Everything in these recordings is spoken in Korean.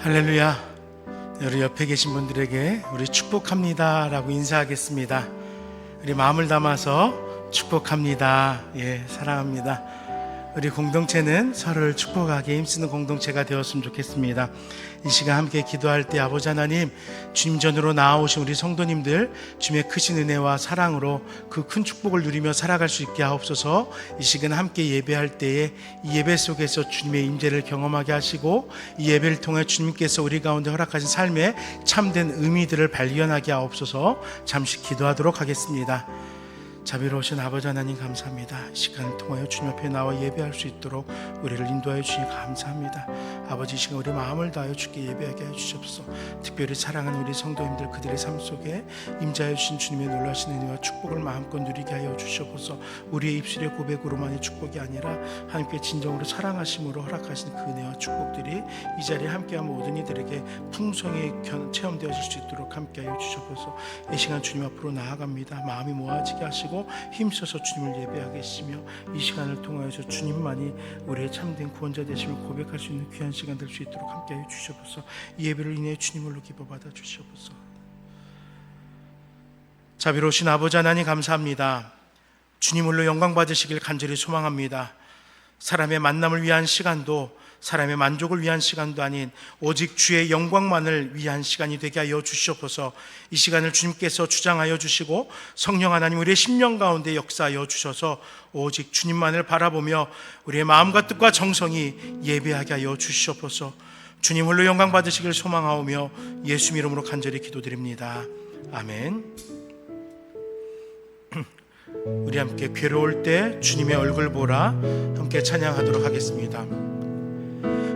할렐루야. 우리 옆에 계신 분들에게 우리 축복합니다 라고 인사하겠습니다. 우리 마음을 담아서 축복합니다. 사랑합니다. 우리 공동체는 서로를 축복하게 힘쓰는 공동체가 되었으면 좋겠습니다. 이 시간 함께 기도할 때 아버지 하나님, 주님 전으로 나아오신 우리 성도님들 주님의 크신 은혜와 사랑으로 그 큰 축복을 누리며 살아갈 수 있게 하옵소서. 이 시간 함께 예배할 때에 이 예배 속에서 주님의 임재를 경험하게 하시고, 이 예배를 통해 주님께서 우리 가운데 허락하신 삶의 참된 의미들을 발견하게 하옵소서. 잠시 기도하도록 하겠습니다. 자비로우신 아버지 하나님 감사합니다. 이 시간을 통하여 주님 앞에 나와 예배할 수 있도록 우리를 인도하여 주시니 감사합니다. 아버지, 이 시간 우리 마음을 다하여 주께 예배하게 해주시옵소서. 특별히 사랑하는 우리 성도님들 그들의 삶 속에 임자하여 주신 주님의 놀라신 은혜와 축복을 마음껏 누리게 하여 주시옵소서. 우리의 입술의 고백으로만의 축복이 아니라 하나님께 진정으로 사랑하심으로 허락하신 그 은혜와 축복들이 이 자리에 함께한 모든 이들에게 풍성히 체험되어질 수 있도록 함께하여 주시옵소서. 이 시간 주님 앞으로 나아갑니다. 마음이 모아지게 하시고 힘써서 주님을 예배하게 하시며, 이 시간을 통하여서 주님만이 우리의 참된 구원자 되심을 고백할 수 있는 귀한 시간 될 수 있도록 함께하여 주시옵소서. 이 예배를 인해 주님을로 기뻐받아 주시옵소서. 자비로우신 아버지 하나님 감사합니다. 주님을로 영광 받으시길 간절히 소망합니다. 사람의 만남을 위한 시간도, 사람의 만족을 위한 시간도 아닌 오직 주의 영광만을 위한 시간이 되게 하여 주시옵소서. 이 시간을 주님께서 주장하여 주시고 성령 하나님 우리의 심령 가운데 역사하여 주셔서 오직 주님만을 바라보며 우리의 마음과 뜻과 정성이 예배하게 하여 주시옵소서. 주님 홀로 영광 받으시길 소망하오며 예수 이름으로 간절히 기도드립니다. 아멘. 우리 함께 괴로울 때 주님의 얼굴 보라 함께 찬양하도록 하겠습니다.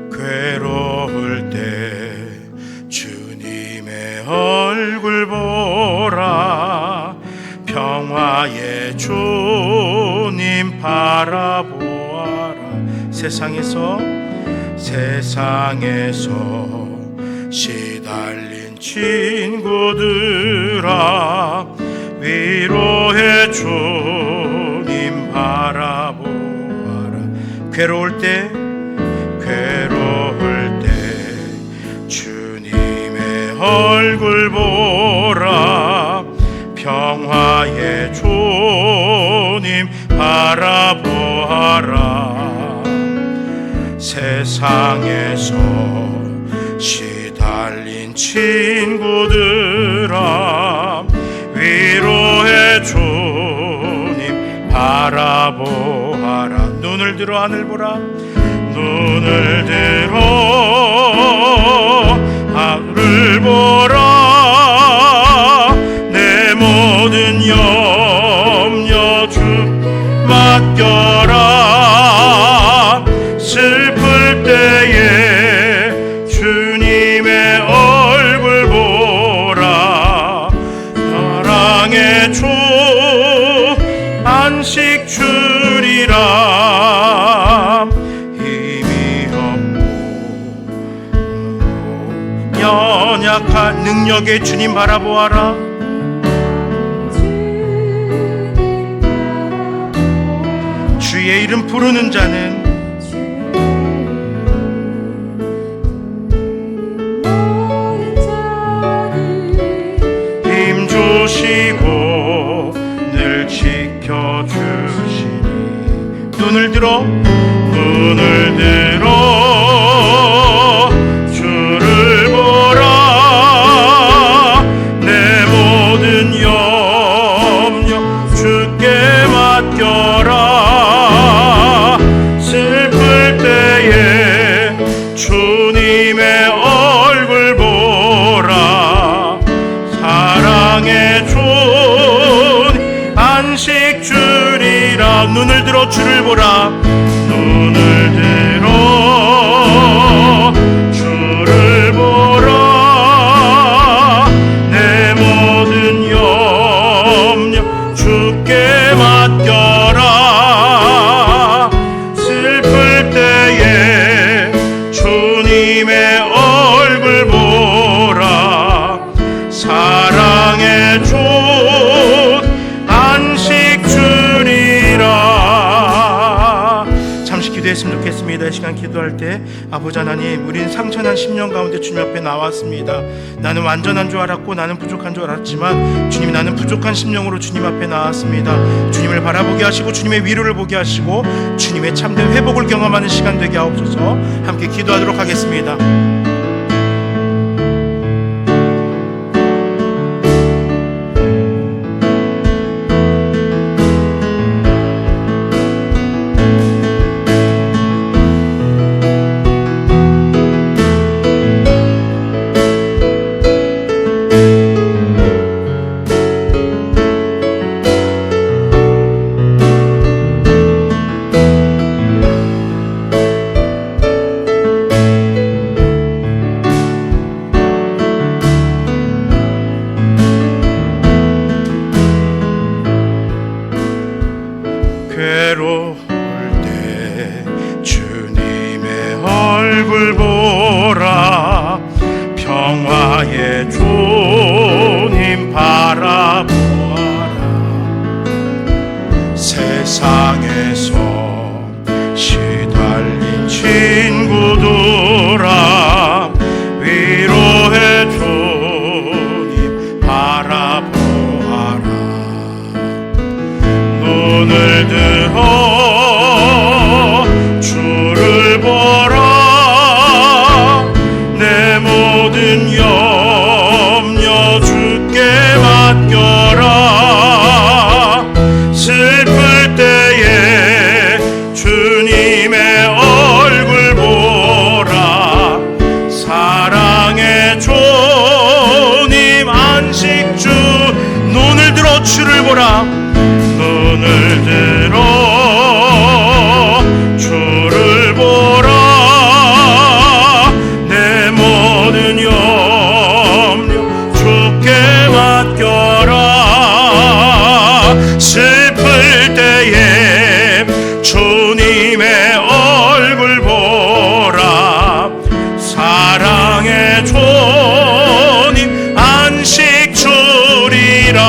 괴로울 때 주님의 얼굴 보라, 평화의 주님 바라보아라. 세상에서 시달린 친구들아, 위로의 주님 바라보아라. 괴로울 때 주님의 얼굴 보라, 평화의 주님 바라보아라. 세상에서 시달린 친구들아, 위로의 주님 바라보아라. 눈을 들어 하늘 보라, 눈을 들어 하늘 보라. 내 모든 염려 주 맡겨라. 슬플 때에 주님의 얼굴 보라. 사랑의 주 안식 주리라. 연약한 능력의 주님 바라보아라. 주의 이름 부르는 자는 힘 주시고 늘 지켜주시니. 눈을 들어 주를 보라. 내 모든 염려 주께 맡겨라. 슬플 때에 주님의 얼굴 보라. 사랑의 주 안식 주리라. 눈을 들어 주를 보라. 눈을 들어 주를 보라. 내 모든 염려 주께 맡겨라. 슬플 때에 주님의 얼굴 보라. 사랑의 주 안식 주리라. 기도할 때 아버지 하나님, 우리는 상처난 심령 가운데 주님 앞에 나왔습니다. 나는 완전한 줄 알았고 나는 부족한 줄 알았지만 주님, 나는 부족한 심령으로 주님 앞에 나왔습니다. 주님을 바라보게 하시고 주님의 위로를 보게 하시고 주님의 참된 회복을 경험하는 시간 되게 하옵소서. 함께 기도하도록 하겠습니다. 괴로울 때 주님의 얼굴 보라, 평화의 주님 바라보아라. 세상에서 시달린 친구들아, 위로의 주님 바라보아라. 눈을 들어 주를 보라, 내 모든 염려 주께 맡겨라. 슬플 때에 주님의 얼굴 보라, 사랑의 주님 안식주. 눈을 들어 주를 보라, 눈을 들어 주를 보라, 내 모든 염려 주께 맡겨라. 슬플 때에 주님의 얼굴 보라, 사랑의 주님 안식 주리라.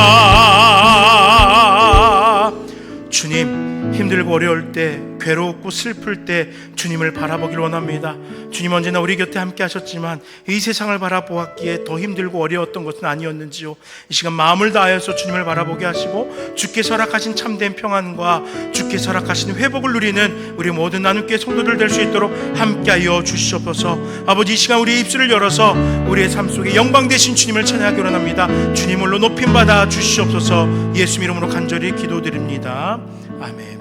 주님, 힘들고 어려울 때, 괴롭고 슬플 때 주님을 바라보길 원합니다. 주님, 언제나 우리 곁에 함께 하셨지만 이 세상을 바라보았기에 더 힘들고 어려웠던 것은 아니었는지요. 이 시간 마음을 다하여서 주님을 바라보게 하시고 주께서 허락하신 참된 평안과 주께서 허락하신 회복을 누리는 우리 모든 나눔교회 성도들 될 수 있도록 함께하여 주시옵소서. 아버지, 이 시간 우리의 입술을 열어서 우리의 삶 속에 영광 되신 주님을 찬양하기 원합니다. 주님을로 높임받아 주시옵소서. 예수 이름으로 간절히 기도드립니다. 아멘.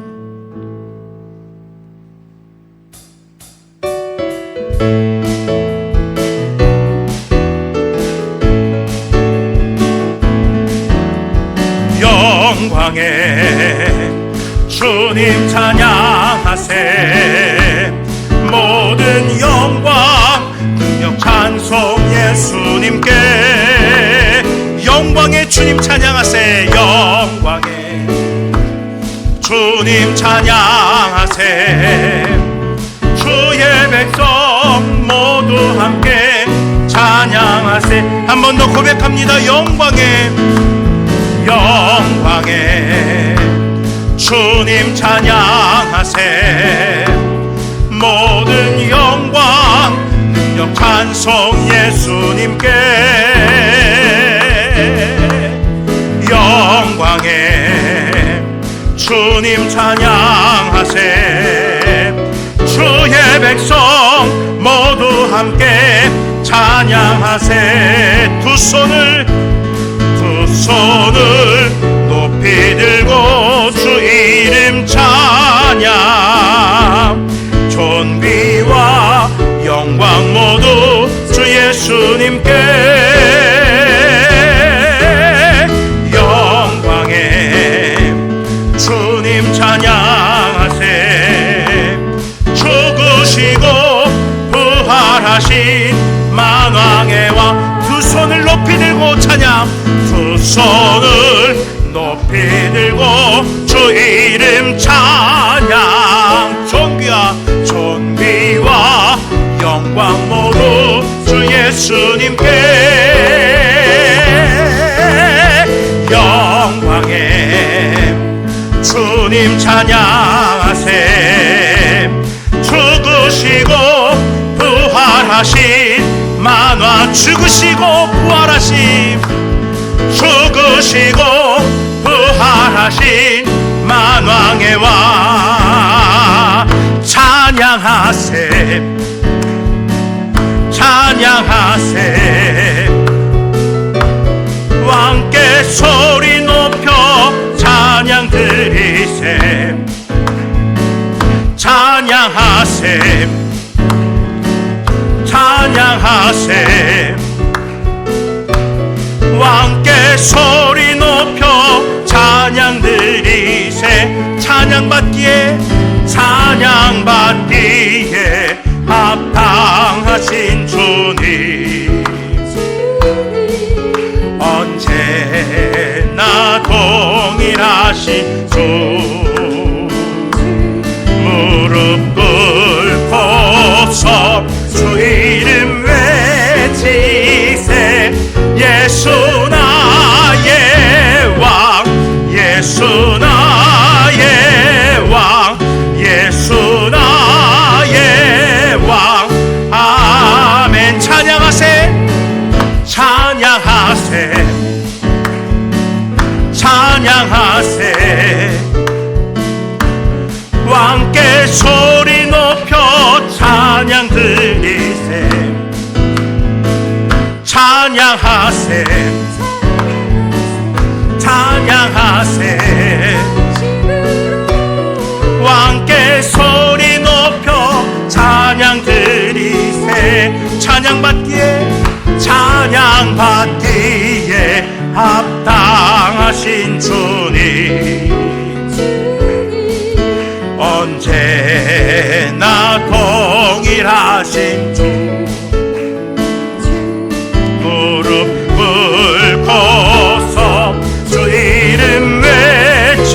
영광의 주님 찬양하세, 모든 영광 능력 찬송 예수님께. 영광의 주님 찬양하세, 영광의 주님 찬양하세, 주의 백성 모두 함께 찬양하세. 한 번 더 고백합니다. 영광의 주님 찬양하세, 모든 영광 능력 찬송 예수님께. 영광의 주님 찬양하세, 주의 백성 모두 함께 찬양하세. 두 손을 높이 들고 주 이름 찬양, 존귀와 영광 모두 주 예수님께. 영광의 주님 찬양하세, 죽으시고 부활하신 만왕의 왕. 두 손을 높이 들고 찬양, 두 손을 높이 들고 주 이름 찬양. 존귀와 영광 모두 주 예수님께. 영광의 주님 찬양하세, 죽으시고 죽으시고 부활하신 만왕, 죽으시고 부활하신, 죽으시고 부활하신 만왕의 왕. 찬양하세, 찬양하세. 왕께 소리 높여 찬양 드리세. 찬양하세, 찬양하세. 왕께 소리 높여 찬양 드리세. 찬양받기에, 찬양받기에 합당하신 주님, 언제나 동일하신 주. 무릎 꿇고서 주 이름 외치세. 예수 나의 왕, 예수 나의 왕, 예수 나의 왕. 아멘. 찬양하세, 찬양하세, 찬양하세. 왕께 소리 높여 찬양 드리세. 찬양하세, 찬양하세. 왕께 소리 높여 찬양 드리세. 찬양받기에, 찬양받기에 합당하신 주님, 언제나 동일하신 주. 무릎 꿇고서 주 이름 외치세.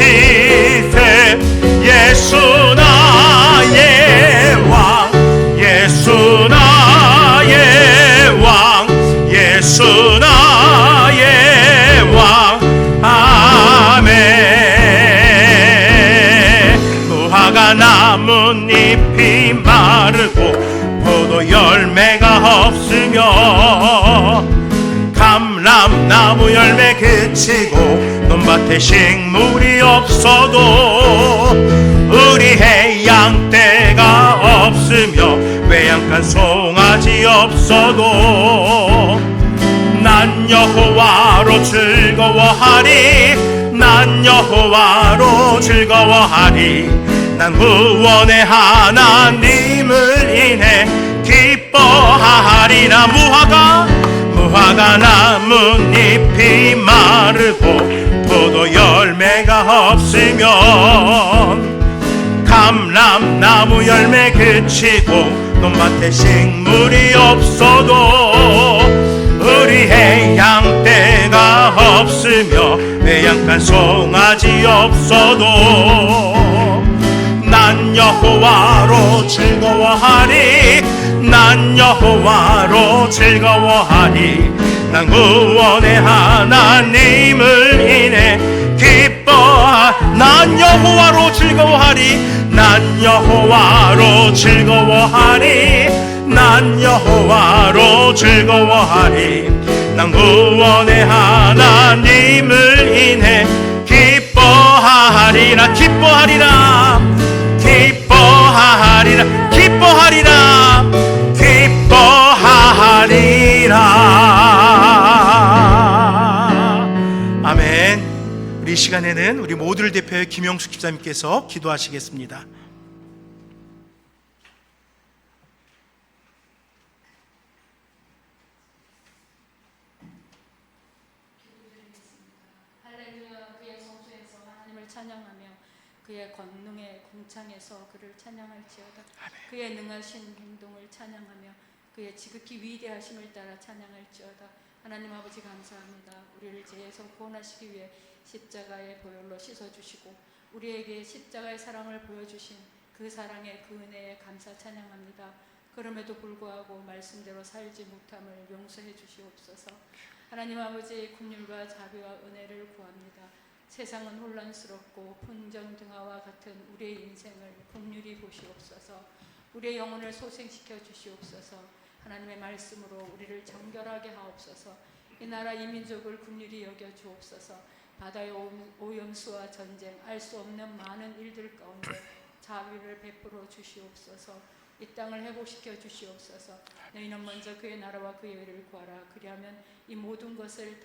예수 나의 왕, 예수 나의 왕, 예수 나의 왕. 아멘. 무화과 나뭇잎이 마르고 포도 열매가 없으며 감람나무 열매 그치고 논밭에 식물이 없어도 우리의 양떼가 없으며 외양간 송아지 없어도 난 여호와로 즐거워하리, 난 여호와로 즐거워하리. 난 구원의 하나님을 인해 기뻐하리라. 무화과 나뭇잎이 마르고 포도 열매가 없으면 감람나무 열매 그치고 논밭에 식물이 없어도 우리의 양떼가 없으며 외양간 송아지 없어도 난 여호와로 즐거워하리, 난 여호와로 즐거워하리. 난 구원의 하나님을 인해 난 여호와로 즐거워하리, 난 여호와로 즐거워하리, 난 여호와로 즐거워하리. 난 구원의 하나님을 인해 기뻐하리라, 기뻐하리라, 기뻐하리라, 기뻐하리라, 기뻐하리라. 아멘. 우리 이 시간에는 우리 모두를 대표해 김영숙 집사님께서 기도하시겠습니다. 찬양하며 그의 권능의 궁창에서 그를 찬양할지어다. 그의 능하신 행동을 찬양하며 그의 지극히 위대하심을 따라 찬양할지어다. 하나님 아버지 감사합니다. 우리를 죄에서 구원하시기 위해 십자가의 보혈로 씻어주시고 우리에게 십자가의 사랑을 보여주신 그 사랑의 그 은혜에 감사 찬양합니다. 그럼에도 불구하고 말씀대로 살지 못함을 용서해 주시옵소서. 하나님 아버지, 긍휼과 자비와 은혜를 구합니다. 세상은 혼란스럽고 풍전등화와 같은 우리의 인생을 긍휼히 보시옵소서. 우리의 영혼을 소생시켜 주시옵소서. 하나님의 말씀으로 우리를 정결하게 하옵소서. 이 나라 이 민족을 긍휼히 여겨 주옵소서. 바다의 오염수와 전쟁, 알 수 없는 많은 일들 가운데 자비를 베풀어 주시옵소서. 이 땅을 회복시켜 주시옵소서. 너희는 먼저 그의 나라와 그의 의를 구하라. 그리하면 이 모든 것을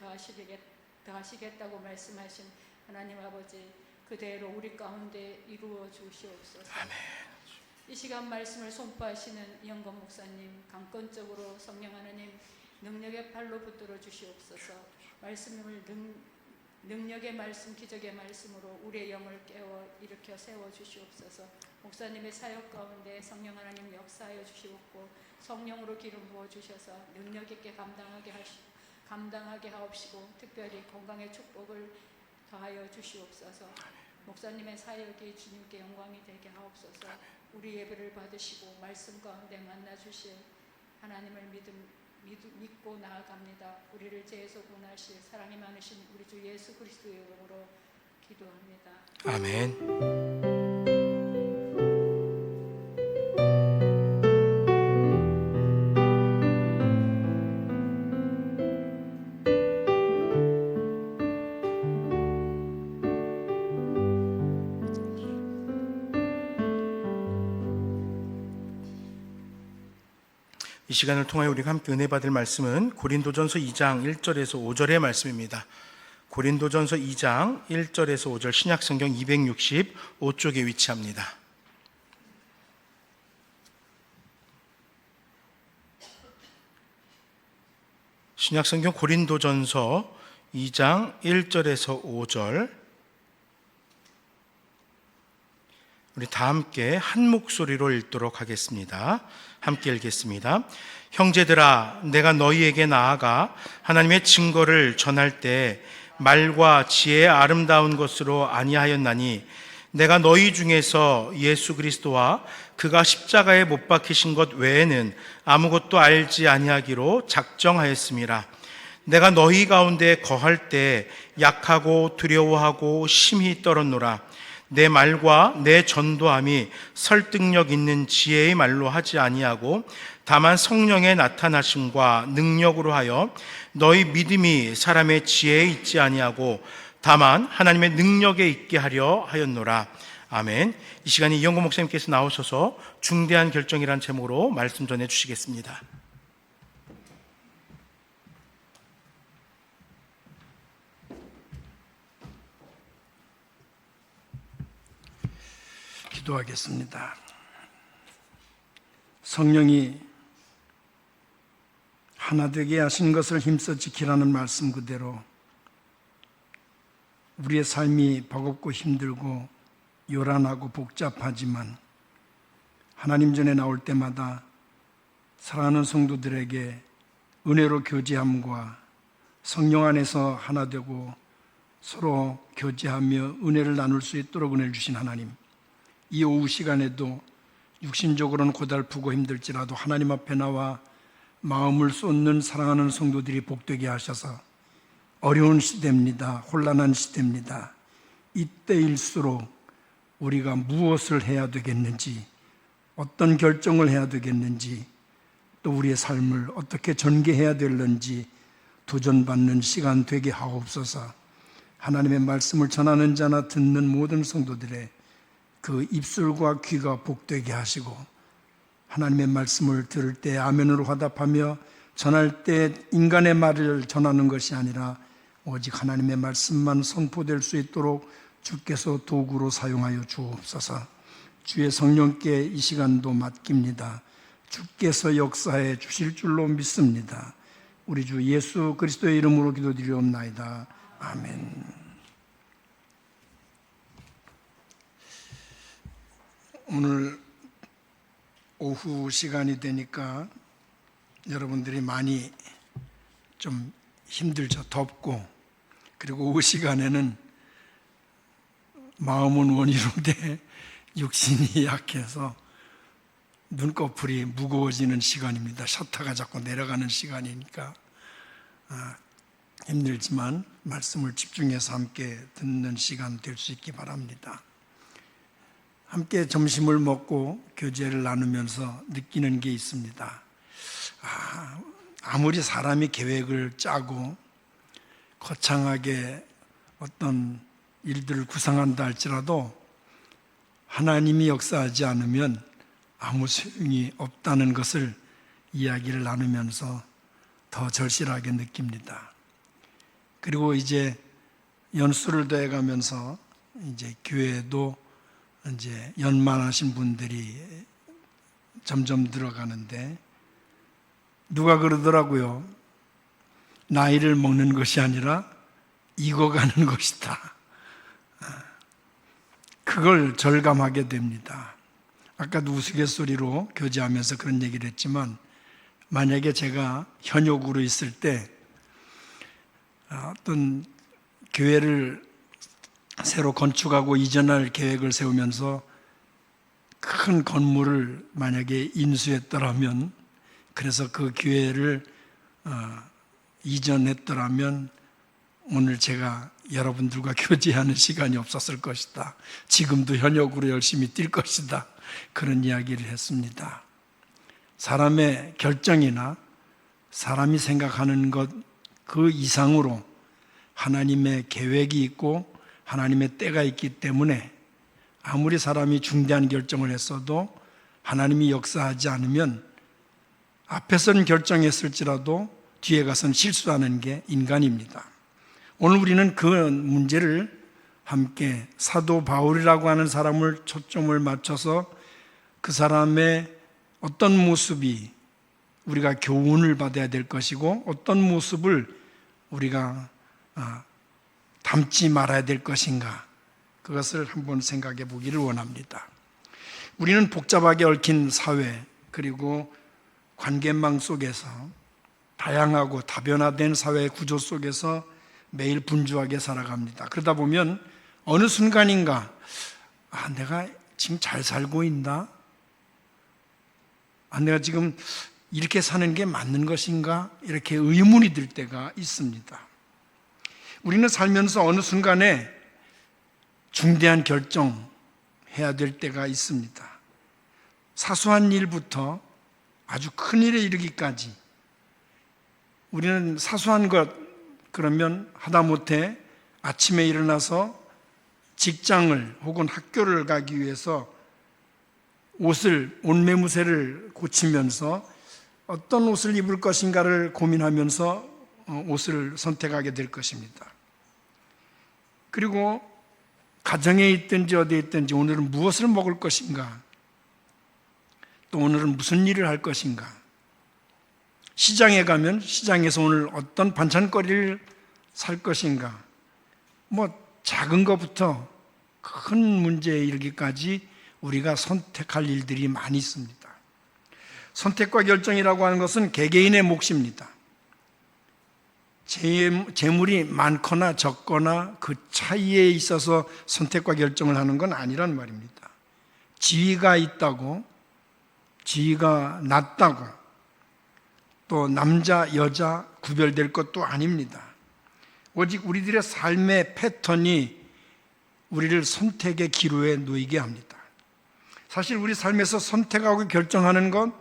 더하시겠다고 말씀하신 하나님 아버지, 그대로 우리 가운데 이루어 주시옵소서. 아멘. 이 시간 말씀을 선포하시는 이영건 목사님, 강권적으로 성령 하나님 능력의 팔로 붙들어 주시옵소서. 말씀을 능력의 말씀, 기적의 말씀으로 우리의 영을 깨워 일으켜 세워 주시옵소서. 목사님의 사역 가운데 성령 하나님 역사하여 주시옵고 성령으로 기름 부어 주셔서 능력 있게 감당하게 하옵시고 특별히 건강의 축복을 더하여 주시옵소서. 목사님의 사역이 주님께 영광이 되게 하옵소서. 우리 예배를 받으시고 말씀 가운데 만나 주실 하나님을 믿고 나아갑니다. 우리를 죄에서 구원하실 사랑이 많으신 우리 주 예수 그리스도의 이름으로 기도합니다. 아멘. 이 시간을 통하여 우리가 함께 은혜 받을 말씀은 고린도전서 2장 1절에서 5절의 말씀입니다. 고린도전서 2장 1절에서 5절, 신약성경 265쪽에 위치합니다. 신약성경 고린도전서 2장 1절에서 5절, 우리 다 함께 한 목소리로 읽도록 하겠습니다. 함께 읽겠습니다. 형제들아, 내가 너희에게 나아가 하나님의 증거를 전할 때 말과 지혜의 아름다운 것으로 아니하였나니 내가 너희 중에서 예수 그리스도와 그가 십자가에 못 박히신 것 외에는 아무것도 알지 아니하기로 작정하였음이라. 내가 너희 가운데 거할 때 약하고 두려워하고 심히 떨었노라. 내 말과 내 전도함이 설득력 있는 지혜의 말로 하지 아니하고 다만 성령의 나타나심과 능력으로 하여 너희 믿음이 사람의 지혜에 있지 아니하고 다만 하나님의 능력에 있게 하려 하였노라. 아멘. 이 시간에 이영건 목사님께서 나오셔서 중대한 결정이라는 제목으로 말씀 전해 주시겠습니다. 기도하겠습니다. 성령이 하나 되게 하신 것을 힘써 지키라는 말씀 그대로 우리의 삶이 버겁고 힘들고 요란하고 복잡하지만 하나님 전에 나올 때마다 사랑하는 성도들에게 은혜로 교제함과 성령 안에서 하나 되고 서로 교제하며 은혜를 나눌 수 있도록 은혜를 주신 하나님, 이 오후 시간에도 육신적으로는 고달프고 힘들지라도 하나님 앞에 나와 마음을 쏟는 사랑하는 성도들이 복되게 하셔서 어려운 시대입니다. 혼란한 시대입니다. 이때일수록 우리가 무엇을 해야 되겠는지, 어떤 결정을 해야 되겠는지, 또 우리의 삶을 어떻게 전개해야 되는지 도전받는 시간 되게 하옵소서. 하나님의 말씀을 전하는 자나 듣는 모든 성도들의 그 입술과 귀가 복되게 하시고 하나님의 말씀을 들을 때 아멘으로 화답하며 전할 때 인간의 말을 전하는 것이 아니라 오직 하나님의 말씀만 선포될 수 있도록 주께서 도구로 사용하여 주옵소서. 주의 성령께 이 시간도 맡깁니다. 주께서 역사해 주실 줄로 믿습니다. 우리 주 예수 그리스도의 이름으로 기도드리옵나이다. 아멘. 오늘 오후 시간이 되니까 여러분들이 많이 좀 힘들죠. 덥고, 그리고 오후 시간에는 마음은 원이로되 육신이 약해서 눈꺼풀이 무거워지는 시간입니다. 셔터가 자꾸 내려가는 시간이니까 힘들지만 말씀을 집중해서 함께 듣는 시간 될 수 있기 바랍니다. 함께 점심을 먹고 교제를 나누면서 느끼는 게 있습니다. 아무리 사람이 계획을 짜고 거창하게 어떤 일들을 구상한다 할지라도 하나님이 역사하지 않으면 아무 소용이 없다는 것을 이야기를 나누면서 더 절실하게 느낍니다. 그리고 이제 연수를 더해가면서 이제 교회도 이제 연만하신 분들이 점점 들어가는데 누가 그러더라고요. 나이를 먹는 것이 아니라 익어가는 것이다. 그걸 절감하게 됩니다. 아까도 우스갯소리로 교제하면서 그런 얘기를 했지만 만약에 제가 현역으로 있을 때 어떤 교회를 새로 건축하고 이전할 계획을 세우면서 큰 건물을 만약에 인수했더라면, 그래서 그 교회를 이전했더라면 오늘 제가 여러분들과 교제하는 시간이 없었을 것이다. 지금도 현역으로 열심히 뛸 것이다. 그런 이야기를 했습니다. 사람의 결정이나 사람이 생각하는 것 그 이상으로 하나님의 계획이 있고 하나님의 때가 있기 때문에 아무리 사람이 중대한 결정을 했어도 하나님이 역사하지 않으면 앞에서는 결정했을지라도 뒤에 가서는 실수하는 게 인간입니다. 오늘 우리는 그 문제를 함께 사도 바울이라고 하는 사람을 초점을 맞춰서 그 사람의 어떤 모습이 우리가 교훈을 받아야 될 것이고 어떤 모습을 우리가 닮지 말아야 될 것인가, 그것을 한번 생각해 보기를 원합니다. 우리는 복잡하게 얽힌 사회 그리고 관계망 속에서 다양하고 다변화된 사회 구조 속에서 매일 분주하게 살아갑니다. 그러다 보면 어느 순간인가 내가 지금 잘 살고 있나? 내가 지금 이렇게 사는 게 맞는 것인가? 이렇게 의문이 들 때가 있습니다. 우리는 살면서 어느 순간에 중대한 결정해야 될 때가 있습니다. 사소한 일부터 아주 큰 일에 이르기까지 우리는 사소한 것, 그러면 하다못해 아침에 일어나서 직장을 혹은 학교를 가기 위해서 옷 매무새를 고치면서 어떤 옷을 입을 것인가를 고민하면서 옷을 선택하게 될 것입니다. 그리고 가정에 있든지 어디에 있든지 오늘은 무엇을 먹을 것인가, 또 오늘은 무슨 일을 할 것인가, 시장에 가면 시장에서 오늘 어떤 반찬거리를 살 것인가, 작은 것부터 큰 문제에 이르기까지 우리가 선택할 일들이 많이 있습니다. 선택과 결정이라고 하는 것은 개개인의 몫입니다. 재물이 많거나 적거나 그 차이에 있어서 선택과 결정을 하는 건 아니란 말입니다. 지위가 있다고, 지위가 낮다고, 또 남자, 여자 구별될 것도 아닙니다. 오직 우리들의 삶의 패턴이 우리를 선택의 기로에 놓이게 합니다. 사실 우리 삶에서 선택하고 결정하는 것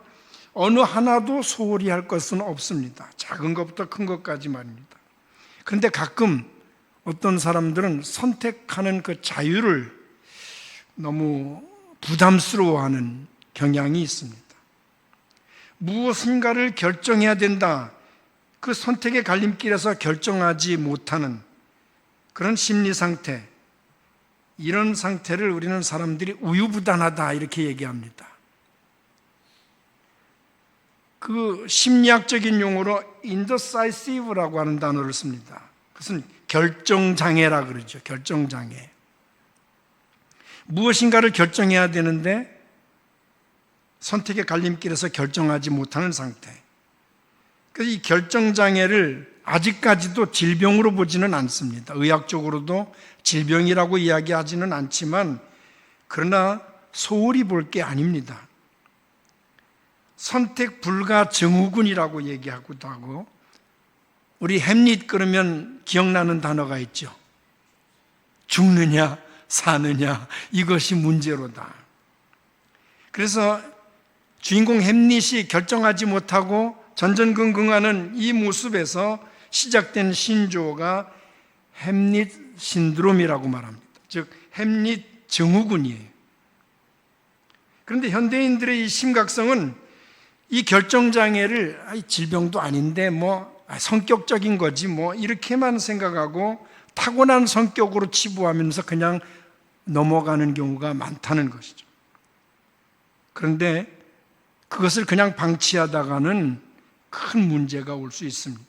어느 하나도 소홀히 할 것은 없습니다. 작은 것부터 큰 것까지 말입니다. 그런데 가끔 어떤 사람들은 선택하는 그 자유를 너무 부담스러워하는 경향이 있습니다. 무엇인가를 결정해야 된다, 그 선택의 갈림길에서 결정하지 못하는 그런 심리 상태, 이런 상태를 우리는 사람들이 우유부단하다 이렇게 얘기합니다. 그 심리학적인 용어로 indecisive라고 하는 단어를 씁니다. 그것은 결정장애라 그러죠. 결정장애. 무엇인가를 결정해야 되는데 선택의 갈림길에서 결정하지 못하는 상태. 그래서 이 결정장애를 아직까지도 질병으로 보지는 않습니다. 의학적으로도 질병이라고 이야기하지는 않지만, 그러나 소홀히 볼 게 아닙니다. 선택 불가 증후군이라고 얘기하기도 하고, 우리 햄릿 그러면 기억나는 단어가 있죠. 죽느냐 사느냐, 이것이 문제로다. 그래서 주인공 햄릿이 결정하지 못하고 전전긍긍하는 이 모습에서 시작된 신조어가 햄릿 신드롬이라고 말합니다. 즉 햄릿 증후군이에요. 그런데 현대인들의 이 심각성은 이 결정장애를 질병도 아닌데 성격적인 거지 이렇게만 생각하고 타고난 성격으로 치부하면서 그냥 넘어가는 경우가 많다는 것이죠. 그런데 그것을 그냥 방치하다가는 큰 문제가 올 수 있습니다.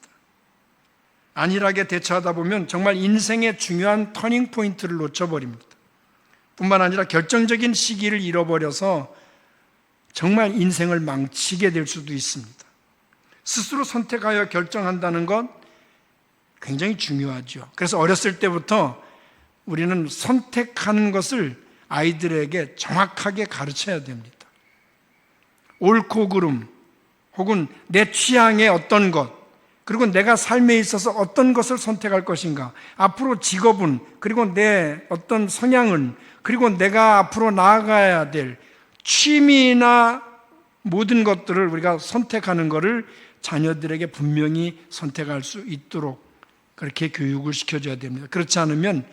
안일하게 대처하다 보면 정말 인생의 중요한 터닝 포인트를 놓쳐버립니다. 뿐만 아니라 결정적인 시기를 잃어버려서 정말 인생을 망치게 될 수도 있습니다. 스스로 선택하여 결정한다는 것 굉장히 중요하죠. 그래서 어렸을 때부터 우리는 선택하는 것을 아이들에게 정확하게 가르쳐야 됩니다. 옳고 그름 혹은 내 취향의 어떤 것, 그리고 내가 삶에 있어서 어떤 것을 선택할 것인가, 앞으로 직업은, 그리고 내 어떤 성향은, 그리고 내가 앞으로 나아가야 될 취미나 모든 것들을 우리가 선택하는 것을 자녀들에게 분명히 선택할 수 있도록 그렇게 교육을 시켜줘야 됩니다. 그렇지 않으면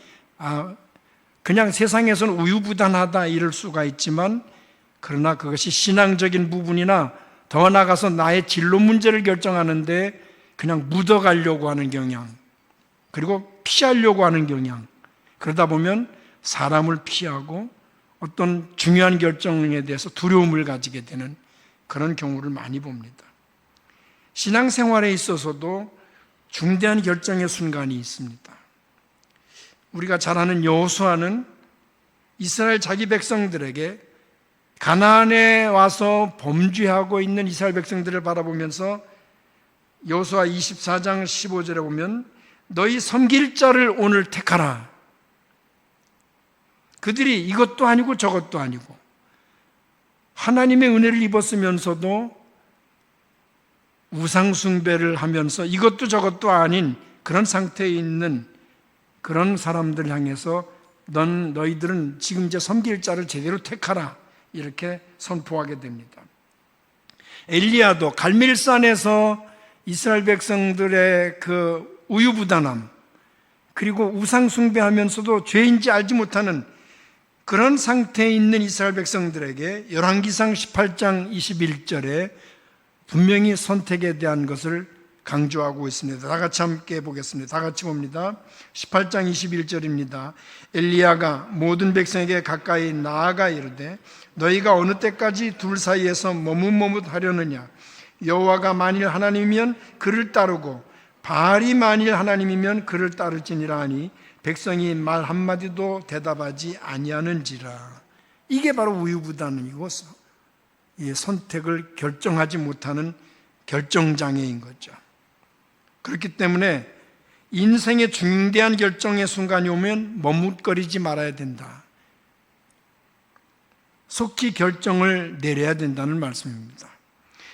그냥 세상에서는 우유부단하다 이럴 수가 있지만, 그러나 그것이 신앙적인 부분이나 더 나아가서 나의 진로 문제를 결정하는데 그냥 묻어가려고 하는 경향, 그리고 피하려고 하는 경향, 그러다 보면 사람을 피하고 어떤 중요한 결정에 대해서 두려움을 가지게 되는 그런 경우를 많이 봅니다. 신앙생활에 있어서도 중대한 결정의 순간이 있습니다. 우리가 잘 아는 여호수아는 이스라엘 자기 백성들에게 가나안에 와서 범죄하고 있는 이스라엘 백성들을 바라보면서 여호수아 24장 15절에 보면 너희 섬길 자를 오늘 택하라. 그들이 이것도 아니고 저것도 아니고 하나님의 은혜를 입었으면서도 우상숭배를 하면서 이것도 저것도 아닌 그런 상태에 있는 그런 사람들 향해서 너희들은 지금 이제 섬길 자를 제대로 택하라, 이렇게 선포하게 됩니다. 엘리야도 갈멜산에서 이스라엘 백성들의 그 우유부단함, 그리고 우상숭배하면서도 죄인지 알지 못하는 그런 상태에 있는 이스라엘 백성들에게 열왕기상 18장 21절에 분명히 선택에 대한 것을 강조하고 있습니다. 다 같이 함께 보겠습니다. 다 같이 봅니다. 18장 21절입니다. 엘리야가 모든 백성에게 가까이 나아가 이르되 너희가 어느 때까지 둘 사이에서 머뭇머뭇하려느냐. 여호와가 만일 하나님이면 그를 따르고 바알이 만일 하나님이면 그를 따를지니라 하니 백성이 말 한마디도 대답하지 아니하는지라. 이게 바로 우유부단이고 선택을 결정하지 못하는 결정장애인 거죠. 그렇기 때문에 인생의 중대한 결정의 순간이 오면 머뭇거리지 말아야 된다. 속히 결정을 내려야 된다는 말씀입니다.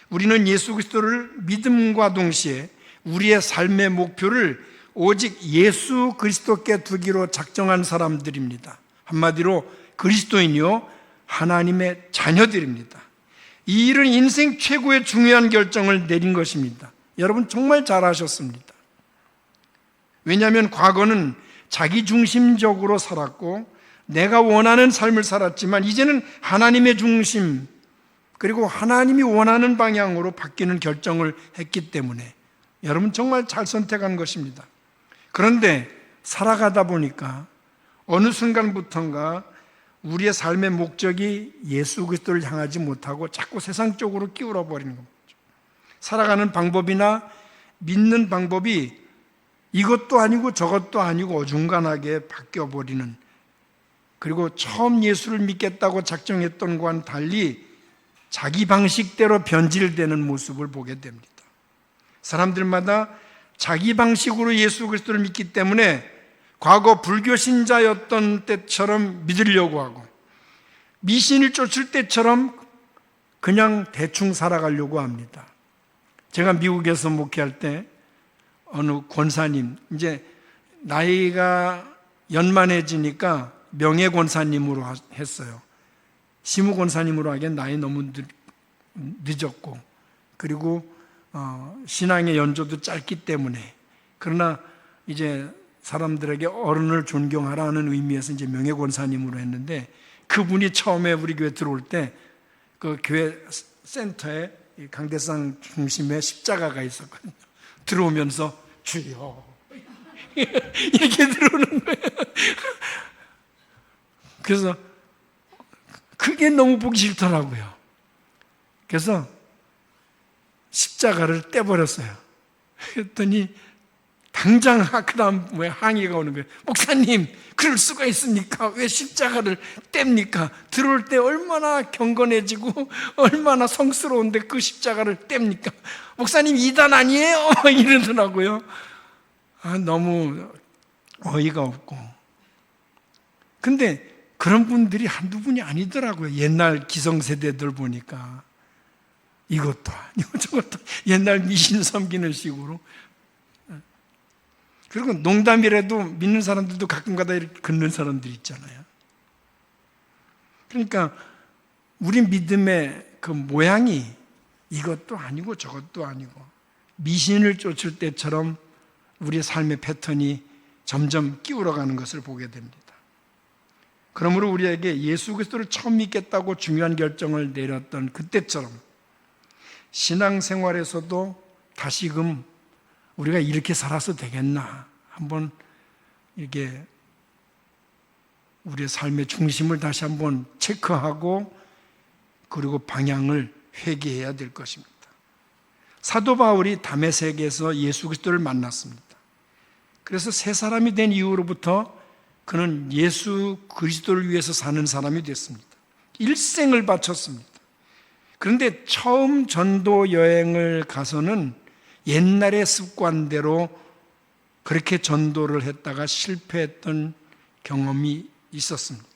우리는 예수 그리스도를 믿음과 동시에 우리의 삶의 목표를 오직 예수 그리스도께 두기로 작정한 사람들입니다. 한마디로 그리스도인이요 하나님의 자녀들입니다. 이 일은 인생 최고의 중요한 결정을 내린 것입니다. 여러분 정말 잘하셨습니다. 왜냐하면 과거는 자기중심적으로 살았고 내가 원하는 삶을 살았지만 이제는 하나님의 중심, 그리고 하나님이 원하는 방향으로 바뀌는 결정을 했기 때문에 여러분 정말 잘 선택한 것입니다. 그런데 살아가다 보니까 어느 순간부턴가 우리의 삶의 목적이 예수 그리스도를 향하지 못하고 자꾸 세상 쪽으로 기울어 버리는 겁니다. 살아가는 방법이나 믿는 방법이 이것도 아니고 저것도 아니고 어중간하게 바뀌어 버리는, 그리고 처음 예수를 믿겠다고 작정했던 것과는 달리 자기 방식대로 변질되는 모습을 보게 됩니다. 사람들마다 자기 방식으로 예수 그리스도를 믿기 때문에 과거 불교 신자였던 때처럼 믿으려고 하고 미신을 쫓을 때처럼 그냥 대충 살아가려고 합니다. 제가 미국에서 목회할 때 어느 권사님, 이제 나이가 연만해지니까 명예권사님으로 했어요. 시무권사님으로 하기엔 나이 너무 늦었고, 그리고 신앙의 연조도 짧기 때문에. 그러나 이제 사람들에게 어른을 존경하라는 의미에서 이제 명예권사님으로 했는데, 그분이 처음에 우리 교회 들어올 때 그 교회 센터에 강대상 중심에 십자가가 있었거든요. 들어오면서 주여 이렇게 들어오는 거예요. 그래서 그게 너무 보기 싫더라고요. 그래서 십자가를 떼버렸어요. 그랬더니 당장 그 다음 항의가 오는 거예요. 목사님, 그럴 수가 있습니까? 왜 십자가를 뗍니까? 들어올 때 얼마나 경건해지고 얼마나 성스러운데 그 십자가를 뗍니까? 목사님, 이단 아니에요? 이러더라고요. 너무 어이가 없고. 근데 그런 분들이 한두 분이 아니더라고요. 옛날 기성세대들 보니까 이것도 아니고 저것도 옛날 미신 섬기는 식으로. 그리고 농담이라도 믿는 사람들도 가끔가다 이렇게 긋는 사람들 있잖아요. 그러니까 우리 믿음의 그 모양이 이것도 아니고 저것도 아니고 미신을 쫓을 때처럼 우리의 삶의 패턴이 점점 기울어가는 것을 보게 됩니다. 그러므로 우리에게 예수 그리스도를 처음 믿겠다고 중요한 결정을 내렸던 그때처럼 신앙생활에서도 다시금 우리가 이렇게 살아서 되겠나 한번 이렇게 우리의 삶의 중심을 다시 한번 체크하고 그리고 방향을 회개해야 될 것입니다. 사도 바울이 다메섹에서 예수 그리스도를 만났습니다. 그래서 새 사람이 된 이후로부터 그는 예수 그리스도를 위해서 사는 사람이 됐습니다. 일생을 바쳤습니다. 그런데 처음 전도 여행을 가서는 옛날의 습관대로 그렇게 전도를 했다가 실패했던 경험이 있었습니다.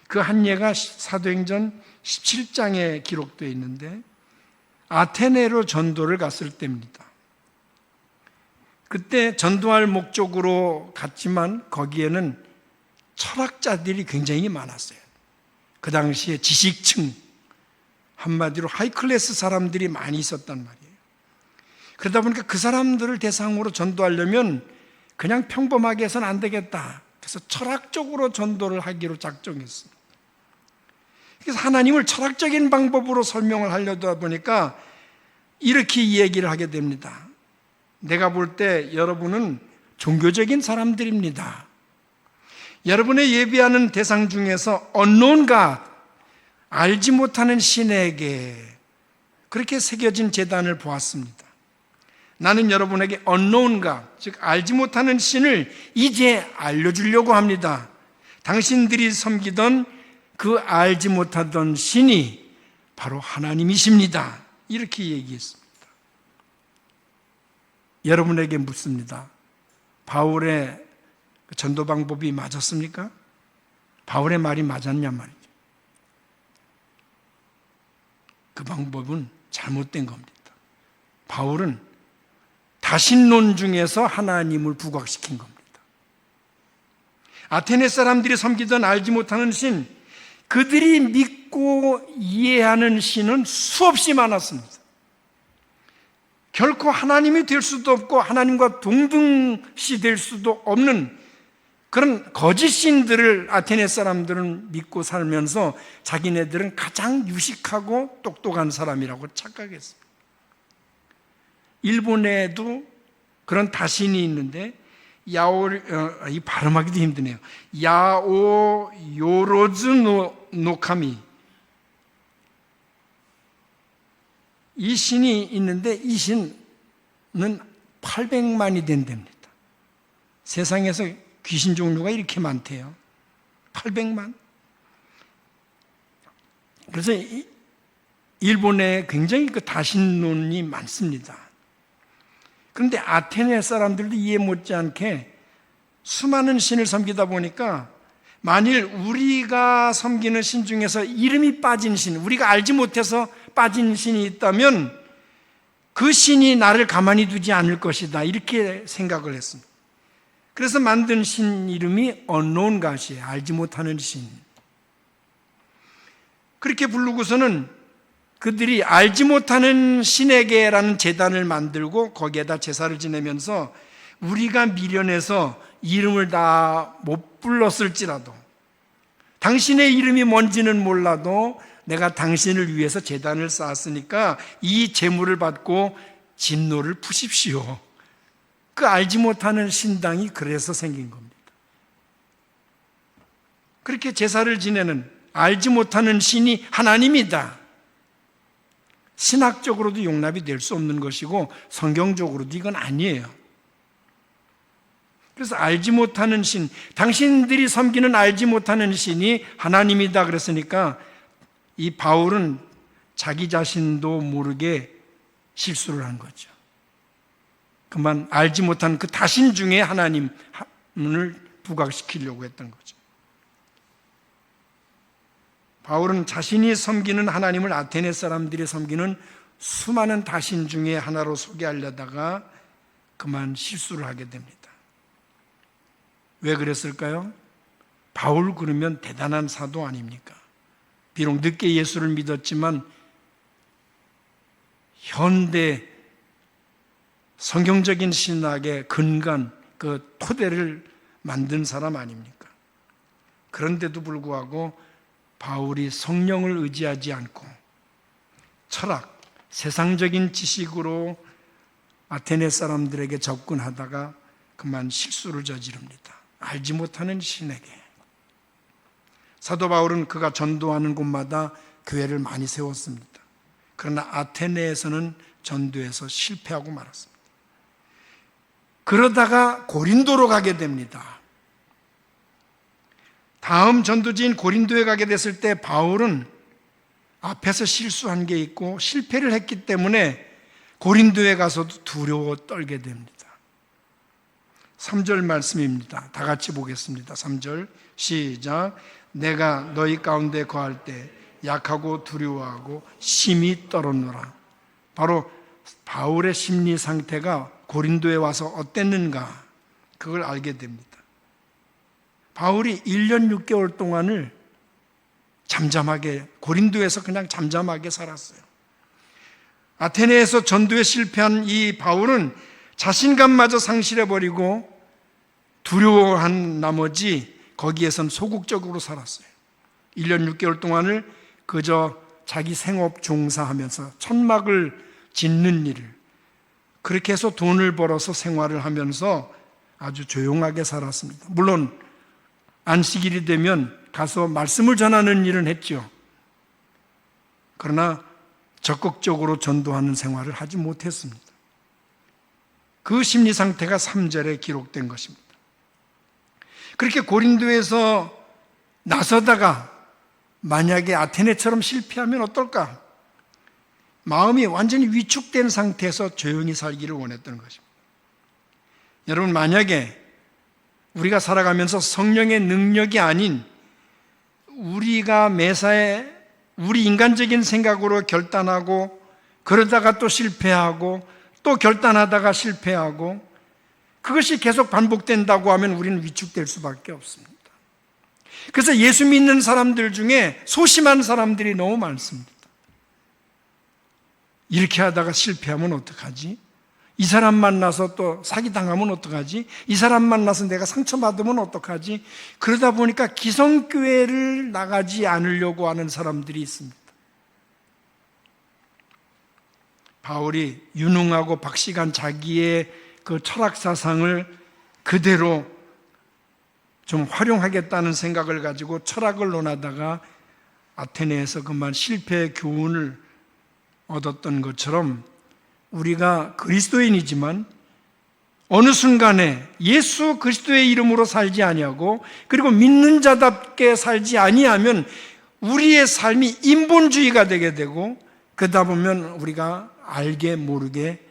그 한 예가 사도행전 17장에 기록되어 있는데 아테네로 전도를 갔을 때입니다. 그때 전도할 목적으로 갔지만 거기에는 철학자들이 굉장히 많았어요. 그 당시에 지식층, 한마디로 하이클래스 사람들이 많이 있었단 말이에요. 그러다 보니까 그 사람들을 대상으로 전도하려면 그냥 평범하게 해서는 안 되겠다. 그래서 철학적으로 전도를 하기로 작정했습니다. 그래서 하나님을 철학적인 방법으로 설명을 하려다 보니까 이렇게 얘기를 하게 됩니다. 내가 볼 때 여러분은 종교적인 사람들입니다. 여러분의 예배하는 대상 중에서 unknown God, 알지 못하는 신에게 그렇게 새겨진 제단을 보았습니다. 나는 여러분에게 unknown God, 즉 알지 못하는 신을 이제 알려주려고 합니다. 당신들이 섬기던 그 알지 못하던 신이 바로 하나님이십니다. 이렇게 얘기했습니다. 여러분에게 묻습니다. 바울의 전도 방법이 맞았습니까? 바울의 말이 맞았냐 말이죠. 그 방법은 잘못된 겁니다. 바울은 다신론 중에서 하나님을 부각시킨 겁니다. 아테네 사람들이 섬기던 알지 못하는 신, 그들이 믿고 이해하는 신은 수없이 많았습니다. 결코 하나님이 될 수도 없고 하나님과 동등시 될 수도 없는 그런 거짓 신들을 아테네 사람들은 믿고 살면서 자기네들은 가장 유식하고 똑똑한 사람이라고 착각했습니다. 일본에도 그런 다신이 있는데 이 발음하기도 힘드네요. 야오 요로즈 노카미, 이 신이 있는데 이 신은 800만이 된답니다. 세상에서 귀신 종류가 이렇게 많대요. 800만. 그래서 일본에 굉장히 그 다신론이 많습니다. 그런데 아테네 사람들도 이해 못지않게 수많은 신을 섬기다 보니까 만일 우리가 섬기는 신 중에서 이름이 빠진 신, 우리가 알지 못해서 빠진 신이 있다면 그 신이 나를 가만히 두지 않을 것이다, 이렇게 생각을 했습니다. 그래서 만든 신 이름이 unknown God이에요. 알지 못하는 신. 그렇게 부르고서는 그들이 알지 못하는 신에게라는 제단을 만들고 거기에다 제사를 지내면서 우리가 미련해서 이름을 다 못 불렀을지라도, 당신의 이름이 뭔지는 몰라도 내가 당신을 위해서 제단을 쌓았으니까 이 제물을 받고 진노를 푸십시오. 그 알지 못하는 신당이 그래서 생긴 겁니다. 그렇게 제사를 지내는 알지 못하는 신이 하나님이다. 신학적으로도 용납이 될 수 없는 것이고 성경적으로도 이건 아니에요. 그래서 알지 못하는 신, 당신들이 섬기는 알지 못하는 신이 하나님이다 그랬으니까 이 바울은 자기 자신도 모르게 실수를 한 거죠. 그만 알지 못한 그 다신 중에 하나님을 부각시키려고 했던 거죠. 바울은 자신이 섬기는 하나님을 아테네 사람들이 섬기는 수많은 다신 중에 하나로 소개하려다가 그만 실수를 하게 됩니다. 왜 그랬을까요? 바울 그러면 대단한 사도 아닙니까? 비록 늦게 예수를 믿었지만 현대 성경적인 신학의 근간, 그 토대를 만든 사람 아닙니까? 그런데도 불구하고 바울이 성령을 의지하지 않고 철학, 세상적인 지식으로 아테네 사람들에게 접근하다가 그만 실수를 저지릅니다. 알지 못하는 신에게. 사도 바울은 그가 전도하는 곳마다 교회를 많이 세웠습니다. 그러나 아테네에서는 전도에서 실패하고 말았습니다. 그러다가 고린도로 가게 됩니다. 다음 전도지인 고린도에 가게 됐을 때 바울은 앞에서 실수한 게 있고 실패를 했기 때문에 고린도에 가서도 두려워 떨게 됩니다. 3절 말씀입니다. 다 같이 보겠습니다. 3절 시작. 내가 너희 가운데 거할 때 약하고 두려워하고 심히 떨었노라. 바로 바울의 심리 상태가 고린도에 와서 어땠는가, 그걸 알게 됩니다. 바울이 1년 6개월 동안을 잠잠하게, 고린도에서 그냥 잠잠하게 살았어요. 아테네에서 전도에 실패한 이 바울은 자신감마저 상실해버리고 두려워한 나머지 거기에선 소극적으로 살았어요. 1년 6개월 동안을 그저 자기 생업 종사하면서 천막을 짓는 일을, 그렇게 해서 돈을 벌어서 생활을 하면서 아주 조용하게 살았습니다. 물론 안식일이 되면 가서 말씀을 전하는 일은 했죠. 그러나 적극적으로 전도하는 생활을 하지 못했습니다. 그 심리 상태가 3절에 기록된 것입니다. 그렇게 고린도에서 나서다가 만약에 아테네처럼 실패하면 어떨까? 마음이 완전히 위축된 상태에서 조용히 살기를 원했던 것입니다. 여러분, 만약에 우리가 살아가면서 성령의 능력이 아닌 우리가 매사에 우리 인간적인 생각으로 결단하고 그러다가 또 실패하고 또 결단하다가 실패하고 그것이 계속 반복된다고 하면 우리는 위축될 수밖에 없습니다. 그래서 예수 믿는 사람들 중에 소심한 사람들이 너무 많습니다. 이렇게 하다가 실패하면 어떡하지? 이 사람 만나서 또 사기당하면 어떡하지? 이 사람 만나서 내가 상처받으면 어떡하지? 그러다 보니까 기성교회를 나가지 않으려고 하는 사람들이 있습니다. 바울이 유능하고 박식한 자기의 그 철학사상을 그대로 좀 활용하겠다는 생각을 가지고 철학을 논하다가 아테네에서 그만 실패의 교훈을 얻었던 것처럼 우리가 그리스도인이지만 어느 순간에 예수 그리스도의 이름으로 살지 아니하고 그리고 믿는 자답게 살지 아니하면 우리의 삶이 인본주의가 되게 되고 그러다 보면 우리가 알게 모르게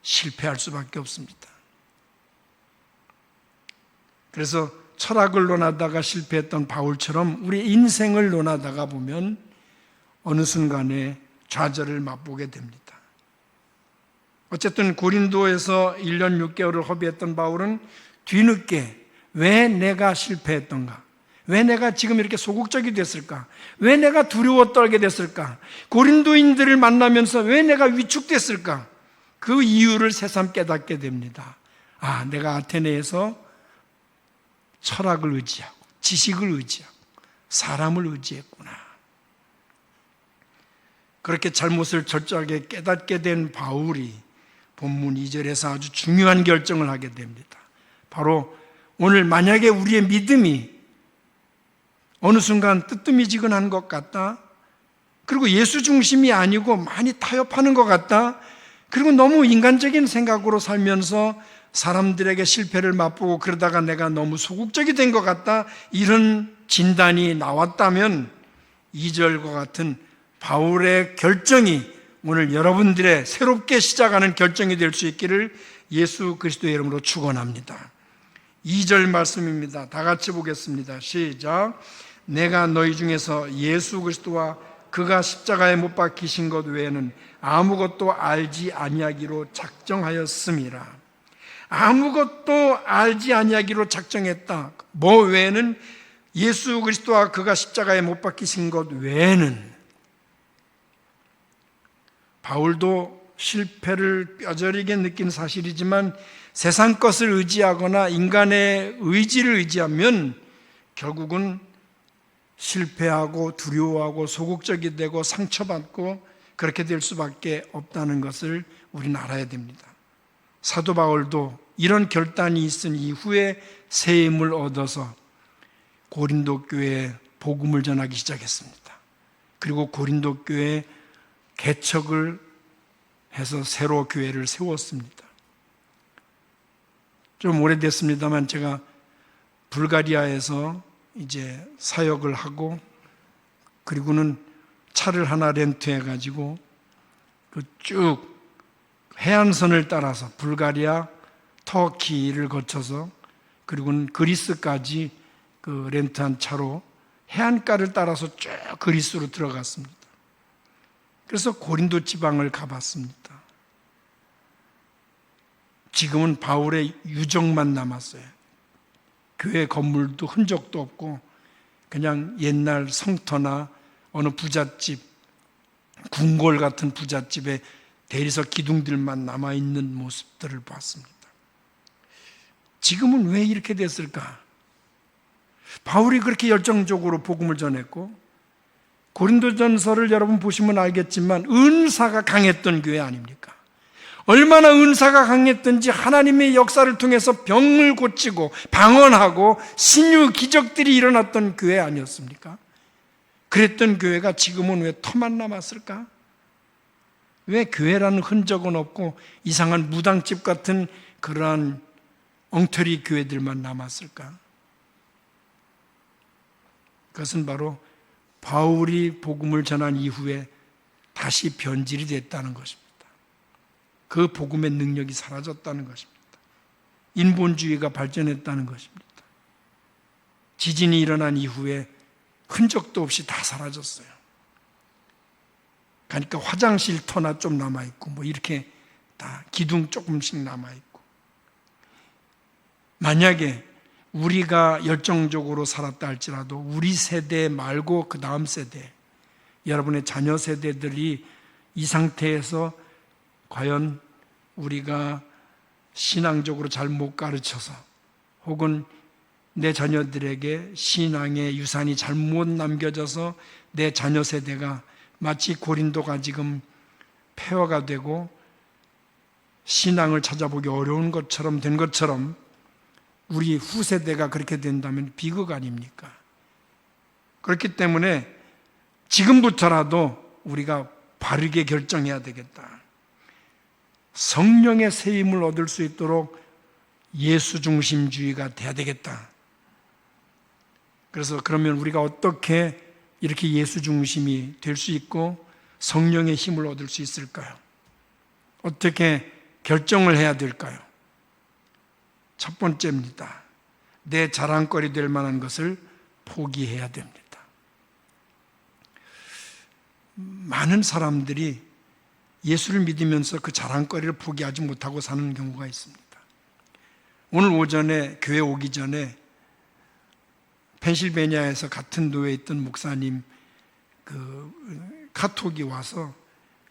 실패할 수밖에 없습니다. 그래서 철학을 논하다가 실패했던 바울처럼 우리 인생을 논하다가 보면 어느 순간에 좌절을 맛보게 됩니다. 어쨌든 고린도에서 1년 6개월을 허비했던 바울은 뒤늦게 왜 내가 실패했던가? 왜 내가 지금 이렇게 소극적이 됐을까? 왜 내가 두려워 떨게 됐을까? 고린도인들을 만나면서 왜 내가 위축됐을까? 그 이유를 새삼 깨닫게 됩니다. 아, 내가 아테네에서 철학을 의지하고 지식을 의지하고 사람을 의지했구나. 그렇게 잘못을 철저하게 깨닫게 된 바울이 본문 2절에서 아주 중요한 결정을 하게 됩니다. 바로 오늘 만약에 우리의 믿음이 어느 순간 뜨뜨미지근한 것 같다, 그리고 예수 중심이 아니고 많이 타협하는 것 같다, 그리고 너무 인간적인 생각으로 살면서 사람들에게 실패를 맛보고 그러다가 내가 너무 소극적이 된 것 같다, 이런 진단이 나왔다면 2절과 같은 바울의 결정이 오늘 여러분들의 새롭게 시작하는 결정이 될 수 있기를 예수 그리스도의 이름으로 축원합니다. 2절 말씀입니다. 다 같이 보겠습니다. 시작. 내가 너희 중에서 예수 그리스도와 그가 십자가에 못 박히신 것 외에는 아무것도 알지 아니하기로 작정하였음이라. 아무것도 알지 아니하기로 작정했다. 뭐 외에는? 예수 그리스도와 그가 십자가에 못 박히신 것 외에는. 바울도 실패를 뼈저리게 느낀 사실이지만 세상 것을 의지하거나 인간의 의지를 의지하면 결국은 실패하고 두려워하고 소극적이 되고 상처받고 그렇게 될 수밖에 없다는 것을 우리는 알아야 됩니다. 사도 바울도 이런 결단이 있은 이후에 새 힘을 얻어서 고린도 교회에 복음을 전하기 시작했습니다. 그리고 고린도 교회에 개척을 해서 새로 교회를 세웠습니다. 좀 오래됐습니다만 제가 불가리아에서 이제 사역을 하고 그리고는 차를 하나 렌트해 가지고 그 쭉 해안선을 따라서 불가리아, 터키를 거쳐서 그리고는 그리스까지 그 렌트한 차로 해안가를 따라서 쭉 그리스로 들어갔습니다. 그래서 고린도 지방을 가봤습니다. 지금은 바울의 유적만 남았어요. 교회 건물도 흔적도 없고 그냥 옛날 성터나 어느 부잣집, 궁궐 같은 부잣집에 대리석 기둥들만 남아있는 모습들을 봤습니다. 지금은 왜 이렇게 됐을까? 바울이 그렇게 열정적으로 복음을 전했고 고린도전서를 여러분 보시면 알겠지만 은사가 강했던 교회 아닙니까? 얼마나 은사가 강했던지 하나님의 역사를 통해서 병을 고치고 방언하고 신유 기적들이 일어났던 교회 아니었습니까? 그랬던 교회가 지금은 왜 터만 남았을까? 왜 교회라는 흔적은 없고 이상한 무당집 같은 그러한 엉터리 교회들만 남았을까? 그것은 바로 바울이 복음을 전한 이후에 다시 변질이 됐다는 것입니다. 그 복음의 능력이 사라졌다는 것입니다. 인본주의가 발전했다는 것입니다. 지진이 일어난 이후에 흔적도 없이 다 사라졌어요. 그러니까 화장실 터나 좀 남아있고 뭐 이렇게 다 기둥 조금씩 남아있고, 만약에 우리가 열정적으로 살았다 할지라도 우리 세대 말고 그 다음 세대, 여러분의 자녀 세대들이 이 상태에서 과연 우리가 신앙적으로 잘못 가르쳐서 혹은 내 자녀들에게 신앙의 유산이 잘못 남겨져서 내 자녀 세대가 마치 고린도가 지금 폐허가 되고 신앙을 찾아보기 어려운 것처럼 된 것처럼 우리 후세대가 그렇게 된다면 비극 아닙니까? 그렇기 때문에 지금부터라도 우리가 바르게 결정해야 되겠다. 성령의 새 힘을 얻을 수 있도록 예수 중심주의가 돼야 되겠다. 그래서 그러면 우리가 어떻게 이렇게 예수 중심이 될 수 있고 성령의 힘을 얻을 수 있을까요? 어떻게 결정을 해야 될까요? 첫 번째입니다. 내 자랑거리 될 만한 것을 포기해야 됩니다. 많은 사람들이 예수를 믿으면서 그 자랑거리를 포기하지 못하고 사는 경우가 있습니다. 오늘 오전에 교회 오기 전에 펜실베니아에서 같은 도에 있던 목사님 그 카톡이 와서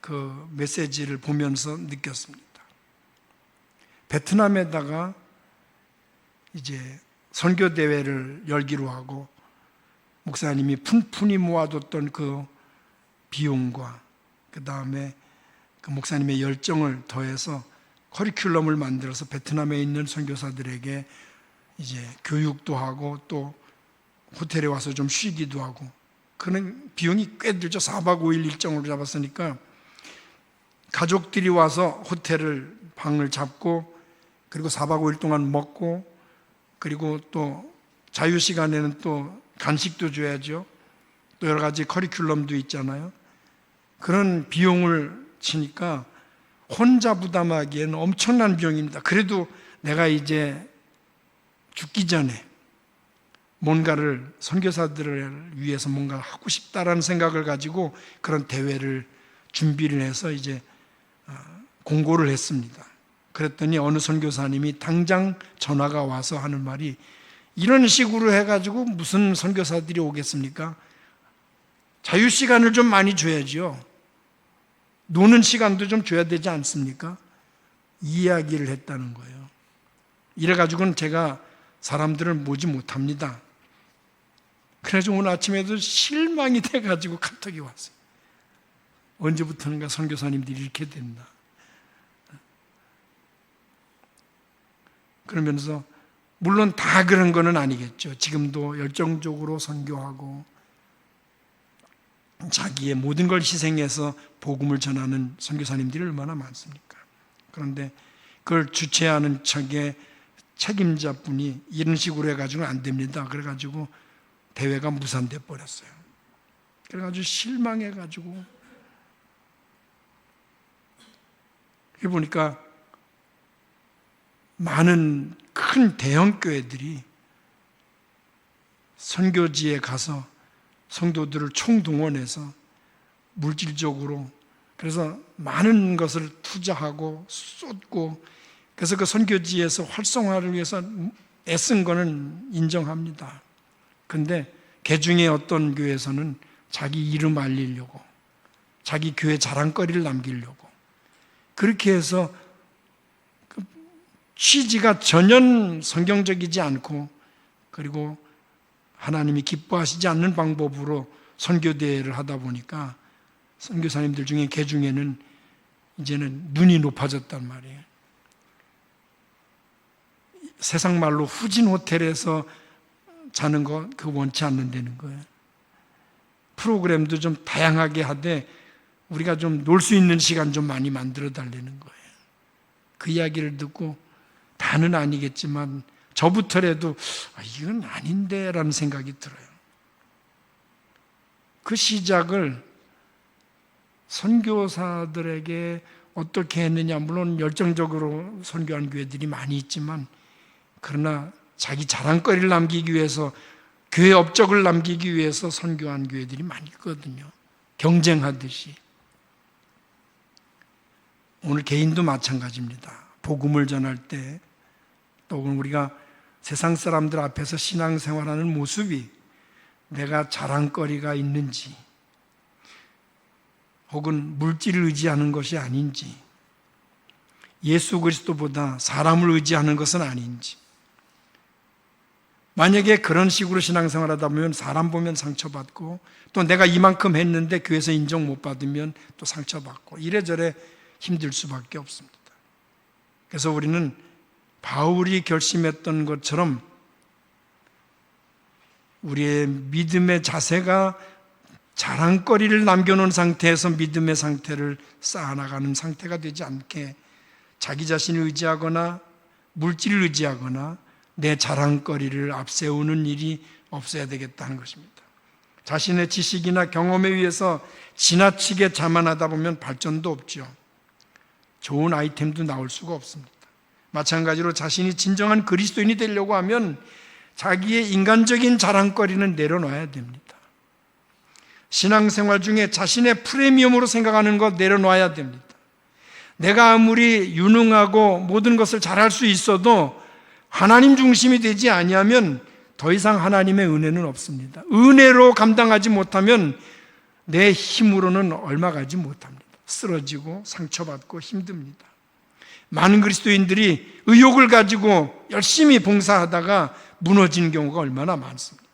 그 메시지를 보면서 느꼈습니다. 베트남에다가 이제 선교 대회를 열기로 하고 목사님이 푼푼히 모아뒀던 그 비용과 그 다음에 그 목사님의 열정을 더해서 커리큘럼을 만들어서 베트남에 있는 선교사들에게 이제 교육도 하고 또 호텔에 와서 좀 쉬기도 하고 그런 비용이 꽤 들죠. 4박 5일 일정으로 잡았으니까 가족들이 와서 호텔을 방을 잡고 그리고 4박 5일 동안 먹고 그리고 또 자유시간에는 또 간식도 줘야죠. 또 여러 가지 커리큘럼도 있잖아요. 그런 비용을 치니까 혼자 부담하기에는 엄청난 비용입니다. 그래도 내가 이제 죽기 전에 뭔가를 선교사들을 위해서 뭔가를 하고 싶다라는 생각을 가지고 그런 대회를 준비를 해서 이제 공고를 했습니다. 그랬더니 어느 선교사님이 당장 전화가 와서 하는 말이 이런 식으로 해가지고 무슨 선교사들이 오겠습니까? 자유시간을 좀 많이 줘야죠. 노는 시간도 좀 줘야 되지 않습니까? 이야기를 했다는 거예요. 이래가지고는 제가 사람들을 모지 못합니다. 그래서 오늘 아침에도 실망이 돼가지고 카톡이 왔어요. 언제부터인가 선교사님들이 이렇게 된다. 그러면서 물론 다 그런 거는 아니겠죠. 지금도 열정적으로 선교하고 자기의 모든 걸 희생해서 복음을 전하는 선교사님들이 얼마나 많습니까? 그런데 그걸 주최하는 척의 책임자분이 이런 식으로 해가지고는 안 됩니다. 그래가지고 대회가 무산돼 버렸어요. 그래가지고 실망해가지고 해보니까 많은 큰 대형 교회들이 선교지에 가서 성도들을 총동원해서 물질적으로 그래서 많은 것을 투자하고 쏟고 그래서 그 선교지에서 활성화를 위해서 애쓴 거는 인정합니다. 그런데 개중에 어떤 교회에서는 자기 이름 알리려고 자기 교회 자랑거리를 남기려고 그렇게 해서 그 취지가 전혀 성경적이지 않고 그리고 하나님이 기뻐하시지 않는 방법으로 선교대회를 하다 보니까 선교사님들 중에 개중에는 이제는 눈이 높아졌단 말이에요. 세상 말로 후진 호텔에서 자는 거 그거 원치 않는다는 거예요. 프로그램도 좀 다양하게 하되 우리가 좀 놀 수 있는 시간 좀 많이 만들어 달라는 거예요. 그 이야기를 듣고 다는 아니겠지만 저부터라도 이건 아닌데 라는 생각이 들어요. 그 시작을 선교사들에게 어떻게 했느냐 물론 열정적으로 선교한 교회들이 많이 있지만 그러나 자기 자랑거리를 남기기 위해서 교회 업적을 남기기 위해서 선교한 교회들이 많이 있거든요. 경쟁하듯이. 오늘 개인도 마찬가지입니다. 복음을 전할 때 또 우리가 세상 사람들 앞에서 신앙생활하는 모습이 내가 자랑거리가 있는지 혹은 물질을 의지하는 것이 아닌지 예수 그리스도보다 사람을 의지하는 것은 아닌지 만약에 그런 식으로 신앙생활하다 보면 사람 보면 상처받고 또 내가 이만큼 했는데 교회에서 인정 못 받으면 또 상처받고 이래저래 힘들 수밖에 없습니다. 그래서 우리는 바울이 결심했던 것처럼 우리의 믿음의 자세가 자랑거리를 남겨놓은 상태에서 믿음의 상태를 쌓아나가는 상태가 되지 않게 자기 자신을 의지하거나 물질을 의지하거나 내 자랑거리를 앞세우는 일이 없어야 되겠다는 것입니다. 자신의 지식이나 경험에 의해서 지나치게 자만하다 보면 발전도 없죠. 좋은 아이템도 나올 수가 없습니다. 마찬가지로 자신이 진정한 그리스도인이 되려고 하면 자기의 인간적인 자랑거리는 내려놔야 됩니다. 신앙생활 중에 자신의 프리미엄으로 생각하는 것 내려놔야 됩니다. 내가 아무리 유능하고 모든 것을 잘할 수 있어도 하나님 중심이 되지 아니하면 더 이상 하나님의 은혜는 없습니다. 은혜로 감당하지 못하면 내 힘으로는 얼마 가지 못합니다. 쓰러지고 상처받고 힘듭니다. 많은 그리스도인들이 의욕을 가지고 열심히 봉사하다가 무너지는 경우가 얼마나 많습니까?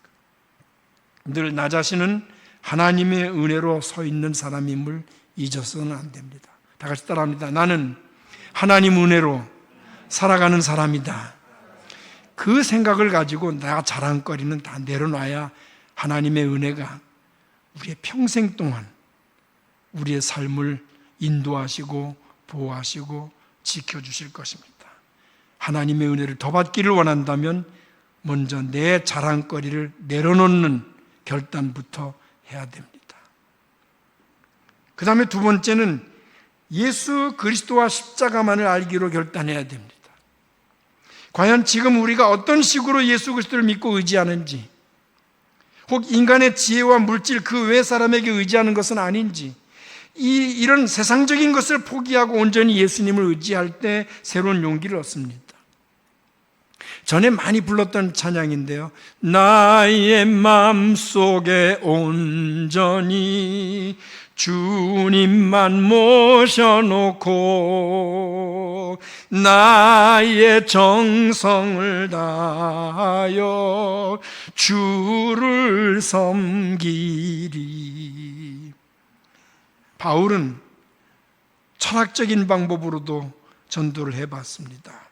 늘 나 자신은 하나님의 은혜로 서 있는 사람임을 잊어서는 안 됩니다. 다 같이 따라합니다. 나는 하나님 은혜로 살아가는 사람이다. 그 생각을 가지고 내가 자랑거리는 다 내려놔야 하나님의 은혜가 우리의 평생 동안 우리의 삶을 인도하시고 보호하시고 지켜주실 것입니다. 하나님의 은혜를 더 받기를 원한다면 먼저 내 자랑거리를 내려놓는 결단부터 해야 됩니다. 그 다음에 두 번째는 예수 그리스도와 십자가만을 알기로 결단해야 됩니다. 과연 지금 우리가 어떤 식으로 예수 그리스도를 믿고 의지하는지, 혹 인간의 지혜와 물질 그 외 사람에게 의지하는 것은 아닌지, 이런 세상적인 것을 포기하고 온전히 예수님을 의지할 때 새로운 용기를 얻습니다. 전에 많이 불렀던 찬양인데요. 나의 마음속에 온전히 주님만 모셔놓고 나의 정성을 다하여 주를 섬기리. 바울은 철학적인 방법으로도 전도를 해봤습니다.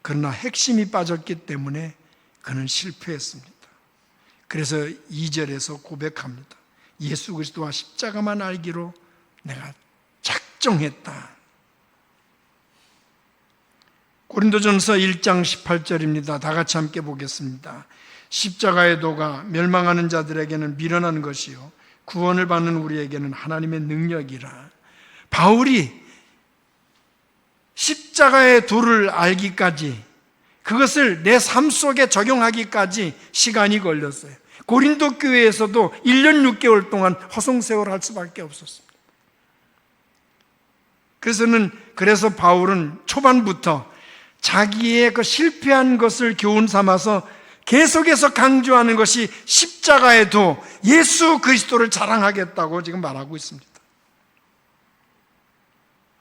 그러나 핵심이 빠졌기 때문에 그는 실패했습니다. 그래서 2절에서 고백합니다. 예수 그리스도와 십자가만 알기로 내가 작정했다. 고린도전서 1장 18절입니다. 다 같이 함께 보겠습니다. 십자가의 도가 멸망하는 자들에게는 미련한 것이요 구원을 받는 우리에게는 하나님의 능력이라. 바울이 십자가의 도를 알기까지, 그것을 내 삶 속에 적용하기까지 시간이 걸렸어요. 고린도 교회에서도 1년 6개월 동안 허송세월 할 수밖에 없었습니다. 그래서 바울은 초반부터 자기의 그 실패한 것을 교훈 삼아서 계속해서 강조하는 것이 십자가의 도, 예수 그리스도를 자랑하겠다고 지금 말하고 있습니다.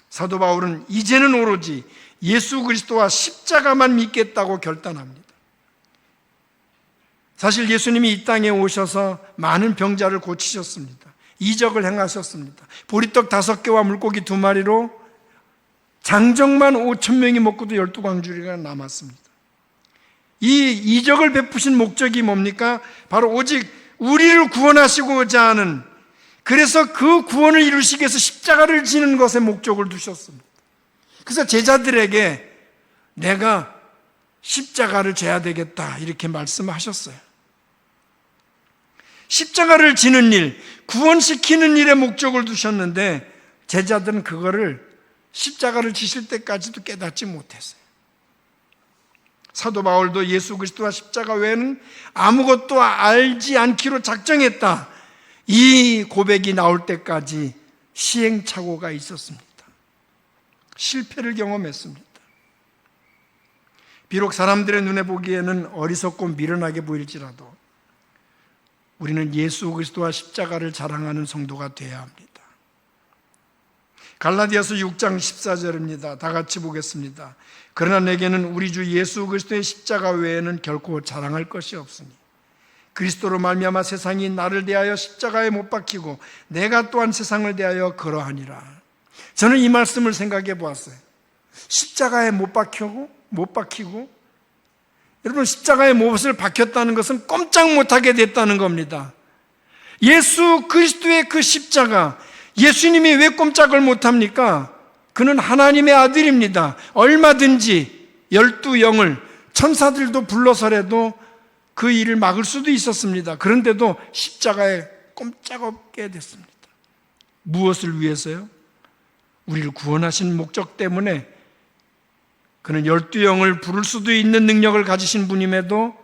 사도 바울은 이제는 오로지 예수 그리스도와 십자가만 믿겠다고 결단합니다. 사실 예수님이 이 땅에 오셔서 많은 병자를 고치셨습니다. 이적을 행하셨습니다. 보리떡 5개와 물고기 2마리로 장정만 5,000명이 먹고도 12광주리가 남았습니다. 이 이적을 베푸신 목적이 뭡니까? 바로 오직 우리를 구원하시고자 하는, 그래서 그 구원을 이루시기 위해서 십자가를 지는 것에 목적을 두셨습니다. 그래서 제자들에게 내가 십자가를 져야 되겠다 이렇게 말씀하셨어요. 십자가를 지는 일, 구원시키는 일에 목적을 두셨는데 제자들은 그거를 십자가를 지실 때까지도 깨닫지 못했어요. 사도 바울도 예수 그리스도와 십자가 외에는 아무것도 알지 않기로 작정했다. 이 고백이 나올 때까지 시행착오가 있었습니다. 실패를 경험했습니다. 비록 사람들의 눈에 보기에는 어리석고 미련하게 보일지라도 우리는 예수 그리스도와 십자가를 자랑하는 성도가 되어야 합니다. 갈라디아서 6장 14절입니다. 다 같이 보겠습니다. 그러나 내게는 우리 주 예수 그리스도의 십자가 외에는 결코 자랑할 것이 없으니 그리스도로 말미암아 세상이 나를 대하여 십자가에 못 박히고 내가 또한 세상을 대하여 그러하니라. 저는 이 말씀을 생각해 보았어요. 십자가에 못 박히고 여러분, 십자가에 못을 박혔다는 것은 꼼짝 못하게 됐다는 겁니다. 예수 그리스도의 그 십자가, 예수님이 왜 꼼짝을 못합니까? 그는 하나님의 아들입니다. 얼마든지 12영을 천사들도 불러서라도 그 일을 막을 수도 있었습니다. 그런데도 십자가에 꼼짝없게 됐습니다. 무엇을 위해서요? 우리를 구원하신 목적 때문에. 그는 12영을 부를 수도 있는 능력을 가지신 분임에도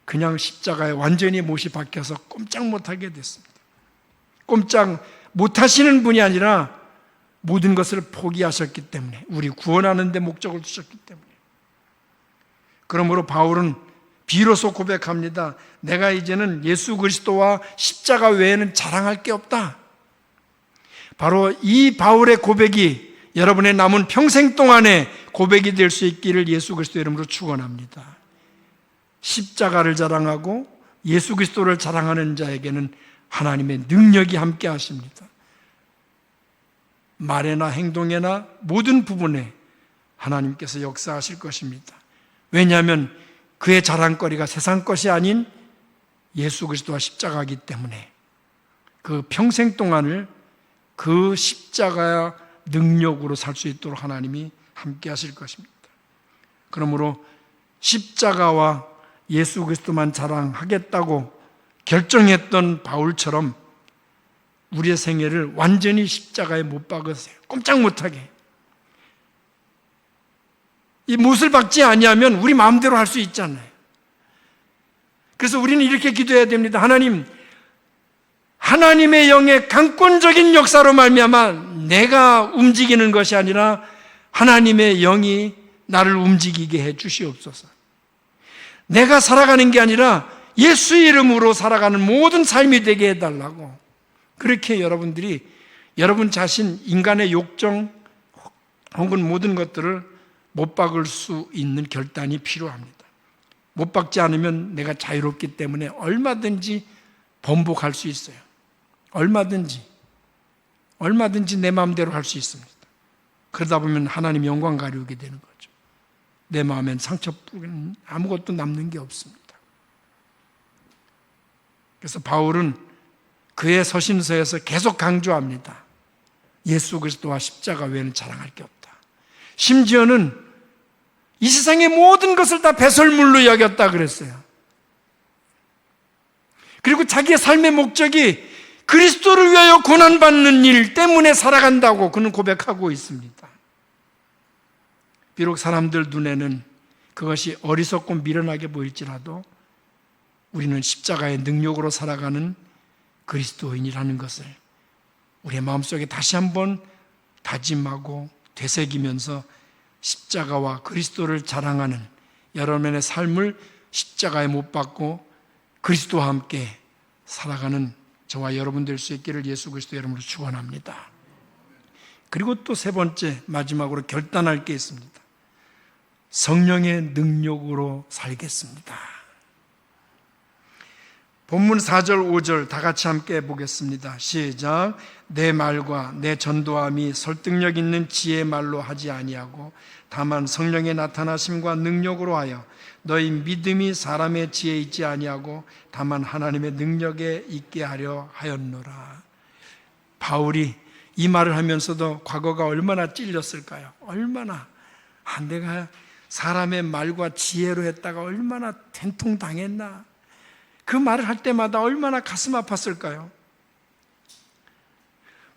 그냥 십자가에 완전히 못이 박혀서 꼼짝 못하게 됐습니다. 꼼짝 못하시는 분이 아니라 모든 것을 포기하셨기 때문에, 우리 구원하는 데 목적을 두셨기 때문에. 그러므로 바울은 비로소 고백합니다. 내가 이제는 예수 그리스도와 십자가 외에는 자랑할 게 없다. 바로 이 바울의 고백이 여러분의 남은 평생 동안에 고백이 될 수 있기를 예수 그리스도 이름으로 축원합니다. 십자가를 자랑하고 예수 그리스도를 자랑하는 자에게는 하나님의 능력이 함께 하십니다. 말에나 행동에나 모든 부분에 하나님께서 역사하실 것입니다. 왜냐하면 그의 자랑거리가 세상 것이 아닌 예수 그리스도와 십자가이기 때문에 그 평생 동안을 그 십자가의 능력으로 살 수 있도록 하나님이 함께 하실 것입니다. 그러므로 십자가와 예수 그리스도만 자랑하겠다고 결정했던 바울처럼 우리의 생애를 완전히 십자가에 못 박으세요. 꼼짝 못하게. 이 못을 박지 아니하면 우리 마음대로 할 수 있잖아요. 그래서 우리는 이렇게 기도해야 됩니다. 하나님, 하나님의 영의 강권적인 역사로 말미암아 내가 움직이는 것이 아니라 하나님의 영이 나를 움직이게 해 주시옵소서. 내가 살아가는 게 아니라 예수 이름으로 살아가는 모든 삶이 되게 해달라고. 그렇게 여러분들이 여러분 자신 인간의 욕정 혹은 모든 것들을 못 박을 수 있는 결단이 필요합니다. 못 박지 않으면 내가 자유롭기 때문에 얼마든지 번복할 수 있어요. 얼마든지 내 마음대로 할 수 있습니다. 그러다 보면 하나님 영광 가리우게 되는 거죠. 내 마음엔 상처뿐 아무것도 남는 게 없습니다. 그래서 바울은 그의 서신서에서 계속 강조합니다. 예수 그리스도와 십자가 외에는 자랑할 게 없다. 심지어는 이 세상의 모든 것을 다 배설물로 여겼다 그랬어요. 그리고 자기의 삶의 목적이 그리스도를 위하여 고난받는 일 때문에 살아간다고 그는 고백하고 있습니다. 비록 사람들 눈에는 그것이 어리석고 미련하게 보일지라도 우리는 십자가의 능력으로 살아가는 그리스도인이라는 것을 우리의 마음속에 다시 한번 다짐하고 되새기면서 십자가와 그리스도를 자랑하는 여러분의 삶을 십자가에 못 박고 그리스도와 함께 살아가는 저와 여러분 될 수 있기를 예수 그리스도 이름으로 축원합니다. 그리고 또 세 번째 마지막으로 결단할 게 있습니다. 성령의 능력으로 살겠습니다. 본문 4절 5절 다 같이 함께 보겠습니다. 시작. 내 말과 내 전도함이 설득력 있는 지혜의 말로 하지 아니하고 다만 성령의 나타나심과 능력으로 하여 너희 믿음이 사람의 지혜에 있지 아니하고 다만 하나님의 능력에 있게 하려 하였노라. 바울이 이 말을 하면서도 과거가 얼마나 찔렸을까요? 얼마나 내가 사람의 말과 지혜로 했다가 얼마나 된통당했나. 그 말을 할 때마다 얼마나 가슴 아팠을까요?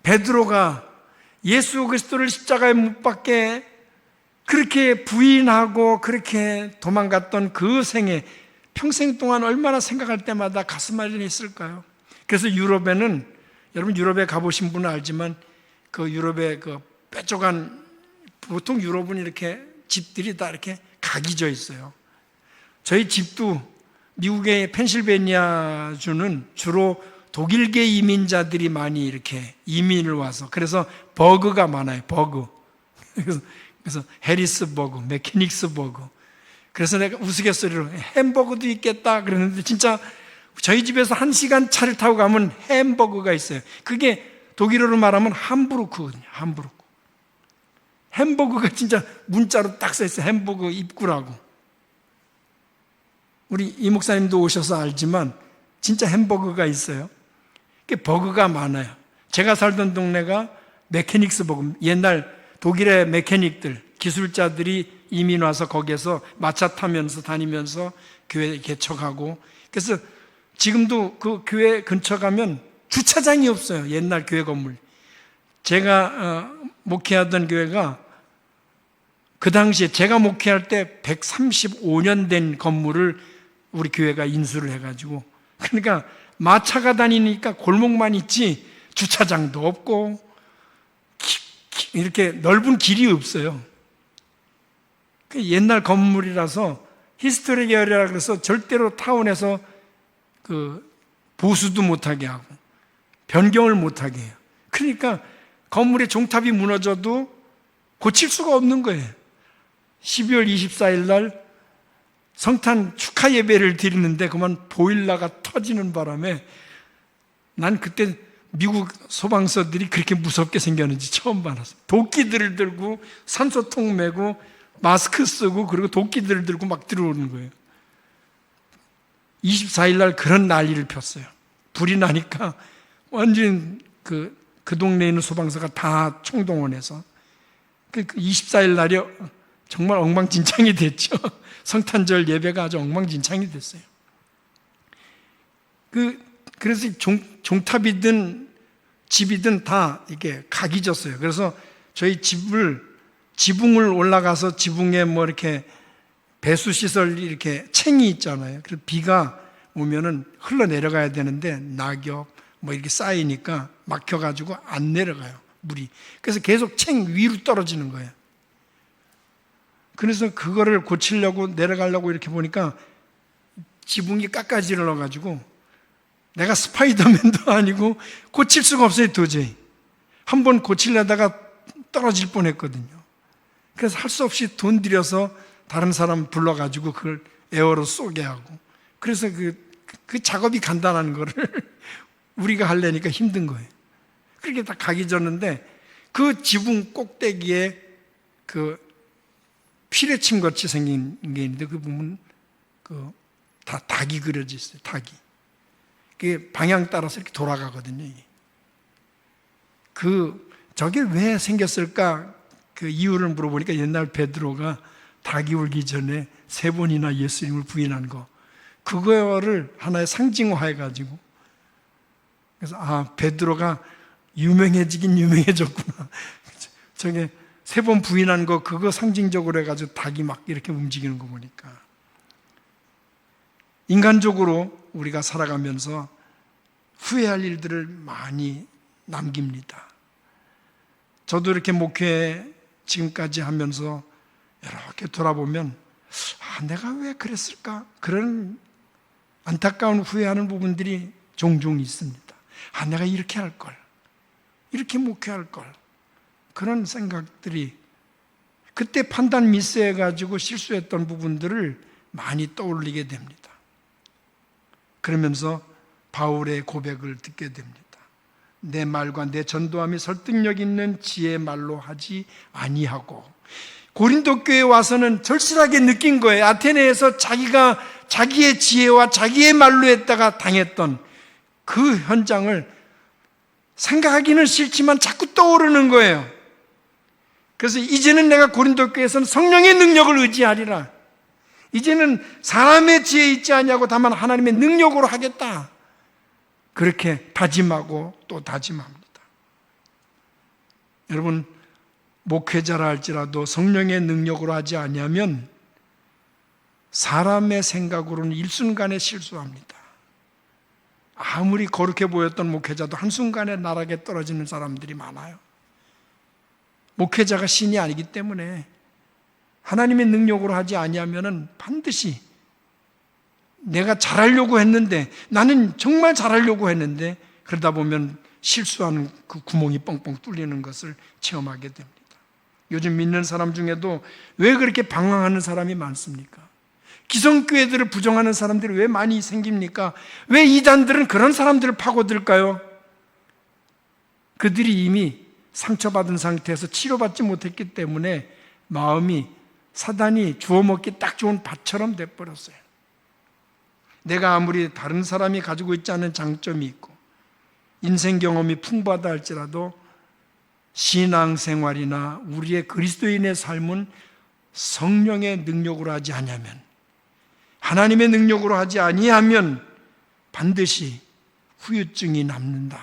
베드로가 예수 그리스도를 십자가에 못 박게 그렇게 부인하고 그렇게 도망갔던 그 생에 평생 동안 얼마나 생각할 때마다 가슴 아련이 있을까요? 그래서 유럽에는, 여러분 유럽에 가보신 분은 알지만 그 유럽의 그 뾰족한, 보통 유럽은 이렇게 집들이 다 이렇게 각이 져 있어요. 저희 집도 미국의 펜실베니아주는 주로 독일계 이민자들이 많이 이렇게 이민을 와서, 그래서 버그가 많아요. 버그. 그래서 해리스버그, 메케닉스버그. 그래서 내가 우스갯소리로 햄버거도 있겠다 그랬는데 진짜 저희 집에서 1시간 차를 타고 가면 햄버거가 있어요. 그게 독일어로 말하면 함부르크거든요. 함부르크. 햄버거가 진짜 문자로 딱 써 있어요. 햄버거 입구라고. 우리 이 목사님도 오셔서 알지만 진짜 햄버거가 있어요. 버거가 많아요. 제가 살던 동네가 메케닉스버그, 옛날 독일의 메케닉들, 기술자들이 이민 와서 거기에서 마차 타면서 다니면서 교회 개척하고, 그래서 지금도 그 교회 근처 가면 주차장이 없어요. 옛날 교회 건물. 제가 목회하던 교회가 그 당시에 제가 목회할 때 135년 된 건물을 우리 교회가 인수를 해가지고, 그러니까 마차가 다니니까 골목만 있지 주차장도 없고 이렇게 넓은 길이 없어요. 옛날 건물이라서 히스토리 계열이라 그래서 절대로 타운에서 그 보수도 못하게 하고 변경을 못하게 해요. 그러니까 건물의 종탑이 무너져도 고칠 수가 없는 거예요. 12월 24일 날 성탄 축하 예배를 드리는데 그만 보일러가 터지는 바람에 난 그때 미국 소방서들이 그렇게 무섭게 생겼는지 처음 봤어요. 도끼들을 들고 산소통 메고 마스크 쓰고 그리고 도끼들을 들고 막 들어오는 거예요. 24일 날 그런 난리를 폈어요. 불이 나니까 완전 그 동네에 있는 소방서가 다 총동원해서 24일 날이 정말 엉망진창이 됐죠. 성탄절 예배가 아주 엉망진창이 됐어요. 그래서 종탑이든 집이든 다 이게 각이 졌어요. 그래서 저희 지붕을 올라가서 지붕에 뭐 이렇게 배수시설 이렇게 챙이 있잖아요. 그래서 비가 오면은 흘러 내려가야 되는데 낙엽 뭐 이렇게 쌓이니까 막혀가지고 안 내려가요, 물이. 그래서 계속 챙 위로 떨어지는 거예요. 그래서 그거를 고치려고 내려가려고 이렇게 보니까 지붕이 깎아질러가지고 내가 스파이더맨도 아니고 고칠 수가 없어요, 도저히. 한번 고치려다가 떨어질 뻔했거든요. 그래서 할 수 없이 돈 들여서 다른 사람 불러가지고 그걸 에어로 쏘게 하고. 그래서 그 작업이 간단한 거를 우리가 하려니까 힘든 거예요. 그렇게 다 각이 졌는데 그 지붕 꼭대기에 그 피레침 같이 생긴 게 있는데 그 보면 다 닭이 그려져 있어요. 닭이. 그게 방향 따라서 이렇게 돌아가거든요. 저게 왜 생겼을까? 그 이유를 물어보니까 옛날 베드로가 닭이 울기 전에 3번이나 예수님을 부인한 거, 그거를 하나의 상징화해가지고, 그래서 베드로가 유명해지긴 유명해졌구나. 저게 3번 부인한 거 그거 상징적으로 해가지고 닭이 막 이렇게 움직이는 거 보니까 인간적으로 우리가 살아가면서 후회할 일들을 많이 남깁니다. 저도 이렇게 목회 지금까지 하면서 이렇게 돌아보면 내가 왜 그랬을까? 그런 안타까운 후회하는 부분들이 종종 있습니다. 내가 이렇게 할 걸, 이렇게 목회할 걸, 그런 생각들이 그때 판단 미스해가지고 실수했던 부분들을 많이 떠올리게 됩니다. 그러면서 바울의 고백을 듣게 됩니다. 내 말과 내 전도함이 설득력 있는 지혜의 말로 하지 아니하고. 고린도 교회에 와서는 절실하게 느낀 거예요. 아테네에서 자기가 자기의 지혜와 자기의 말로 했다가 당했던 그 현장을 생각하기는 싫지만 자꾸 떠오르는 거예요. 그래서 이제는 내가 고린도 교회에서는 성령의 능력을 의지하리라. 이제는 사람의 지혜 있지 않냐고 다만 하나님의 능력으로 하겠다. 그렇게 다짐하고 또 다짐합니다. 여러분, 목회자라 할지라도 성령의 능력으로 하지 않으면 사람의 생각으로는 일순간에 실수합니다. 아무리 거룩해 보였던 목회자도 한순간에 나락에 떨어지는 사람들이 많아요. 목회자가 신이 아니기 때문에 하나님의 능력으로 하지 아니하면 반드시 내가 잘하려고 했는데, 나는 정말 잘하려고 했는데 그러다 보면 실수하는 그 구멍이 뻥뻥 뚫리는 것을 체험하게 됩니다. 요즘 믿는 사람 중에도 왜 그렇게 방황하는 사람이 많습니까? 기성교회들을 부정하는 사람들이 왜 많이 생깁니까? 왜 이단들은 그런 사람들을 파고들까요? 그들이 이미 상처받은 상태에서 치료받지 못했기 때문에 마음이 사단이 주워먹기 딱 좋은 밭처럼 돼버렸어요. 내가 아무리 다른 사람이 가지고 있지 않은 장점이 있고 인생 경험이 풍부하다 할지라도 신앙생활이나 우리의 그리스도인의 삶은 성령의 능력으로 하지 아니하면, 하나님의 능력으로 하지 아니하면 반드시 후유증이 남는다.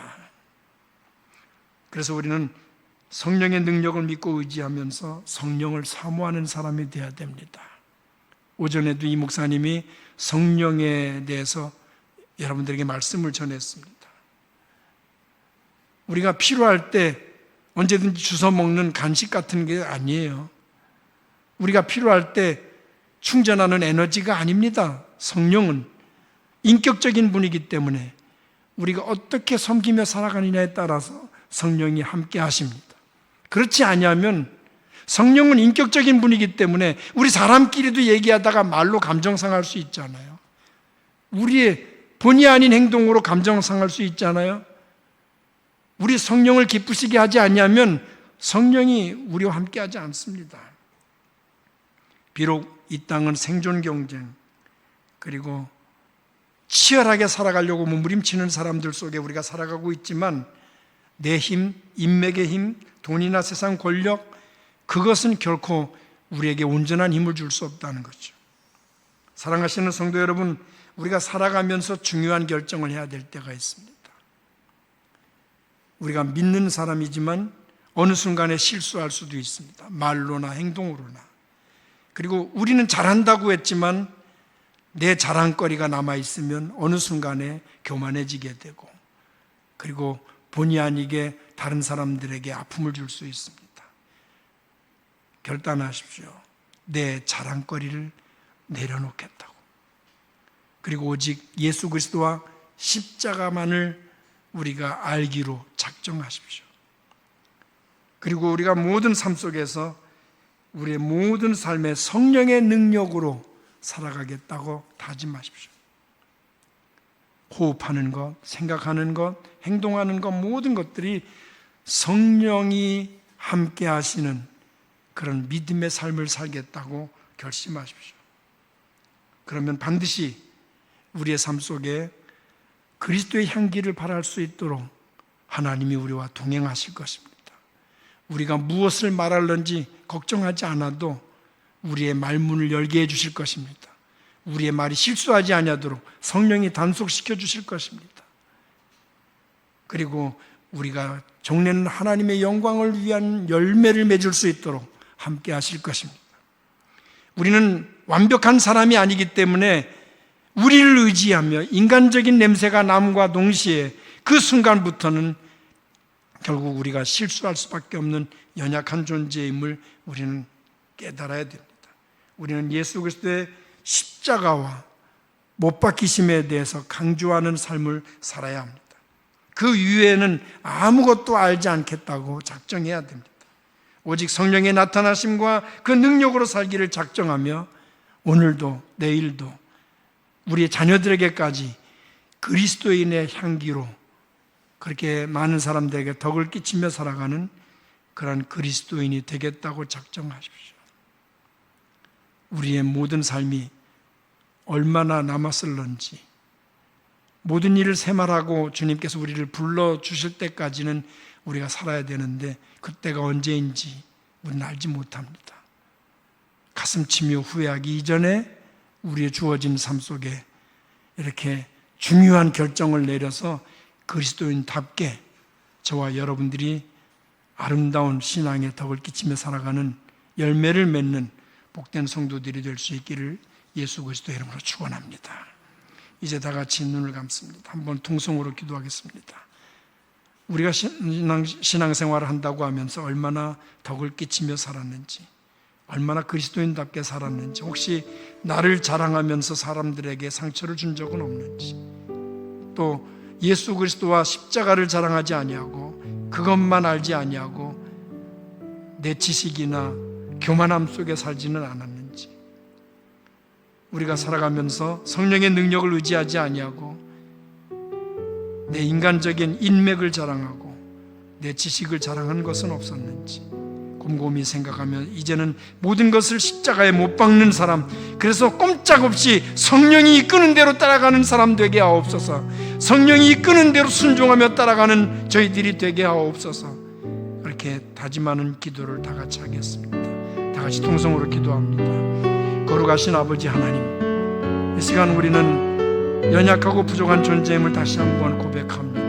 그래서 우리는 성령의 능력을 믿고 의지하면서 성령을 사모하는 사람이 되어야 됩니다. 오전에도 이 목사님이 성령에 대해서 여러분들에게 말씀을 전했습니다. 우리가 필요할 때 언제든지 주워 먹는 간식 같은 게 아니에요. 우리가 필요할 때 충전하는 에너지가 아닙니다. 성령은 인격적인 분이기 때문에 우리가 어떻게 섬기며 살아가느냐에 따라서 성령이 함께 하십니다. 그렇지 아니하면 성령은 인격적인 분이기 때문에 우리 사람끼리도 얘기하다가 말로 감정 상할 수 있잖아요. 우리의 본의 아닌 행동으로 감정 상할 수 있잖아요. 우리 성령을 기쁘시게 하지 아니하면 성령이 우리와 함께하지 않습니다. 비록 이 땅은 생존 경쟁 그리고 치열하게 살아가려고 몸부림치는 사람들 속에 우리가 살아가고 있지만 내 힘, 인맥의 힘, 돈이나 세상 권력 그것은 결코 우리에게 온전한 힘을 줄 수 없다는 거죠. 사랑하시는 성도 여러분, 우리가 살아가면서 중요한 결정을 해야 될 때가 있습니다. 우리가 믿는 사람이지만 어느 순간에 실수할 수도 있습니다. 말로나 행동으로나. 그리고 우리는 잘한다고 했지만 내 자랑거리가 남아있으면 어느 순간에 교만해지게 되고 그리고 본의 아니게 다른 사람들에게 아픔을 줄 수 있습니다. 결단하십시오. 내 자랑거리를 내려놓겠다고. 그리고 오직 예수 그리스도와 십자가만을 우리가 알기로 작정하십시오. 그리고 우리가 모든 삶 속에서 우리의 모든 삶의 성령의 능력으로 살아가겠다고 다짐하십시오. 호흡하는 것, 생각하는 것, 행동하는 것 모든 것들이 성령이 함께 하시는 그런 믿음의 삶을 살겠다고 결심하십시오. 그러면 반드시 우리의 삶 속에 그리스도의 향기를 발할 수 있도록 하나님이 우리와 동행하실 것입니다. 우리가 무엇을 말할는지 걱정하지 않아도 우리의 말문을 열게 해주실 것입니다. 우리의 말이 실수하지 아니하도록 성령이 단속시켜 주실 것입니다. 그리고 우리가 종래는 하나님의 영광을 위한 열매를 맺을 수 있도록 함께 하실 것입니다. 우리는 완벽한 사람이 아니기 때문에 우리를 의지하며 인간적인 냄새가 남과 동시에 그 순간부터는 결국 우리가 실수할 수밖에 없는 연약한 존재임을 우리는 깨달아야 됩니다. 우리는 예수 그리스도의 십자가와 못 박히심에 대해서 강조하는 삶을 살아야 합니다. 그 이외에는 아무것도 알지 않겠다고 작정해야 됩니다. 오직 성령의 나타나심과 그 능력으로 살기를 작정하며 오늘도 내일도 우리의 자녀들에게까지 그리스도인의 향기로 그렇게 많은 사람들에게 덕을 끼치며 살아가는 그런 그리스도인이 되겠다고 작정하십시오. 우리의 모든 삶이 얼마나 남았을런지 모든 일을 새말하고 주님께서 우리를 불러주실 때까지는 우리가 살아야 되는데 그때가 언제인지 우리는 알지 못합니다. 가슴치며 후회하기 이전에 우리의 주어진 삶 속에 이렇게 중요한 결정을 내려서 그리스도인답게 저와 여러분들이 아름다운 신앙의 덕을 끼치며 살아가는 열매를 맺는 복된 성도들이 될 수 있기를 예수 그리스도의 이름으로 축원합니다. 이제 다 같이 눈을 감습니다. 한번 통성으로 기도하겠습니다. 우리가 신앙생활을 한다고 하면서 얼마나 덕을 끼치며 살았는지, 얼마나 그리스도인답게 살았는지, 혹시 나를 자랑하면서 사람들에게 상처를 준 적은 없는지, 또 예수 그리스도와 십자가를 자랑하지 아니하고 그것만 알지 아니하고 내 지식이나 교만함 속에 살지는 않았는지, 우리가 살아가면서 성령의 능력을 의지하지 아니하고 내 인간적인 인맥을 자랑하고 내 지식을 자랑한 것은 없었는지 곰곰이 생각하면 이제는 모든 것을 십자가에 못 박는 사람, 그래서 꼼짝없이 성령이 이끄는 대로 따라가는 사람 되게 하옵소서. 성령이 이끄는 대로 순종하며 따라가는 저희들이 되게 하옵소서. 그렇게 다짐하는 기도를 다 같이 하겠습니다. 다 같이 통성으로 기도합니다. 거룩하신 아버지 하나님, 이 시간 우리는 연약하고 부족한 존재임을 다시 한번 고백합니다.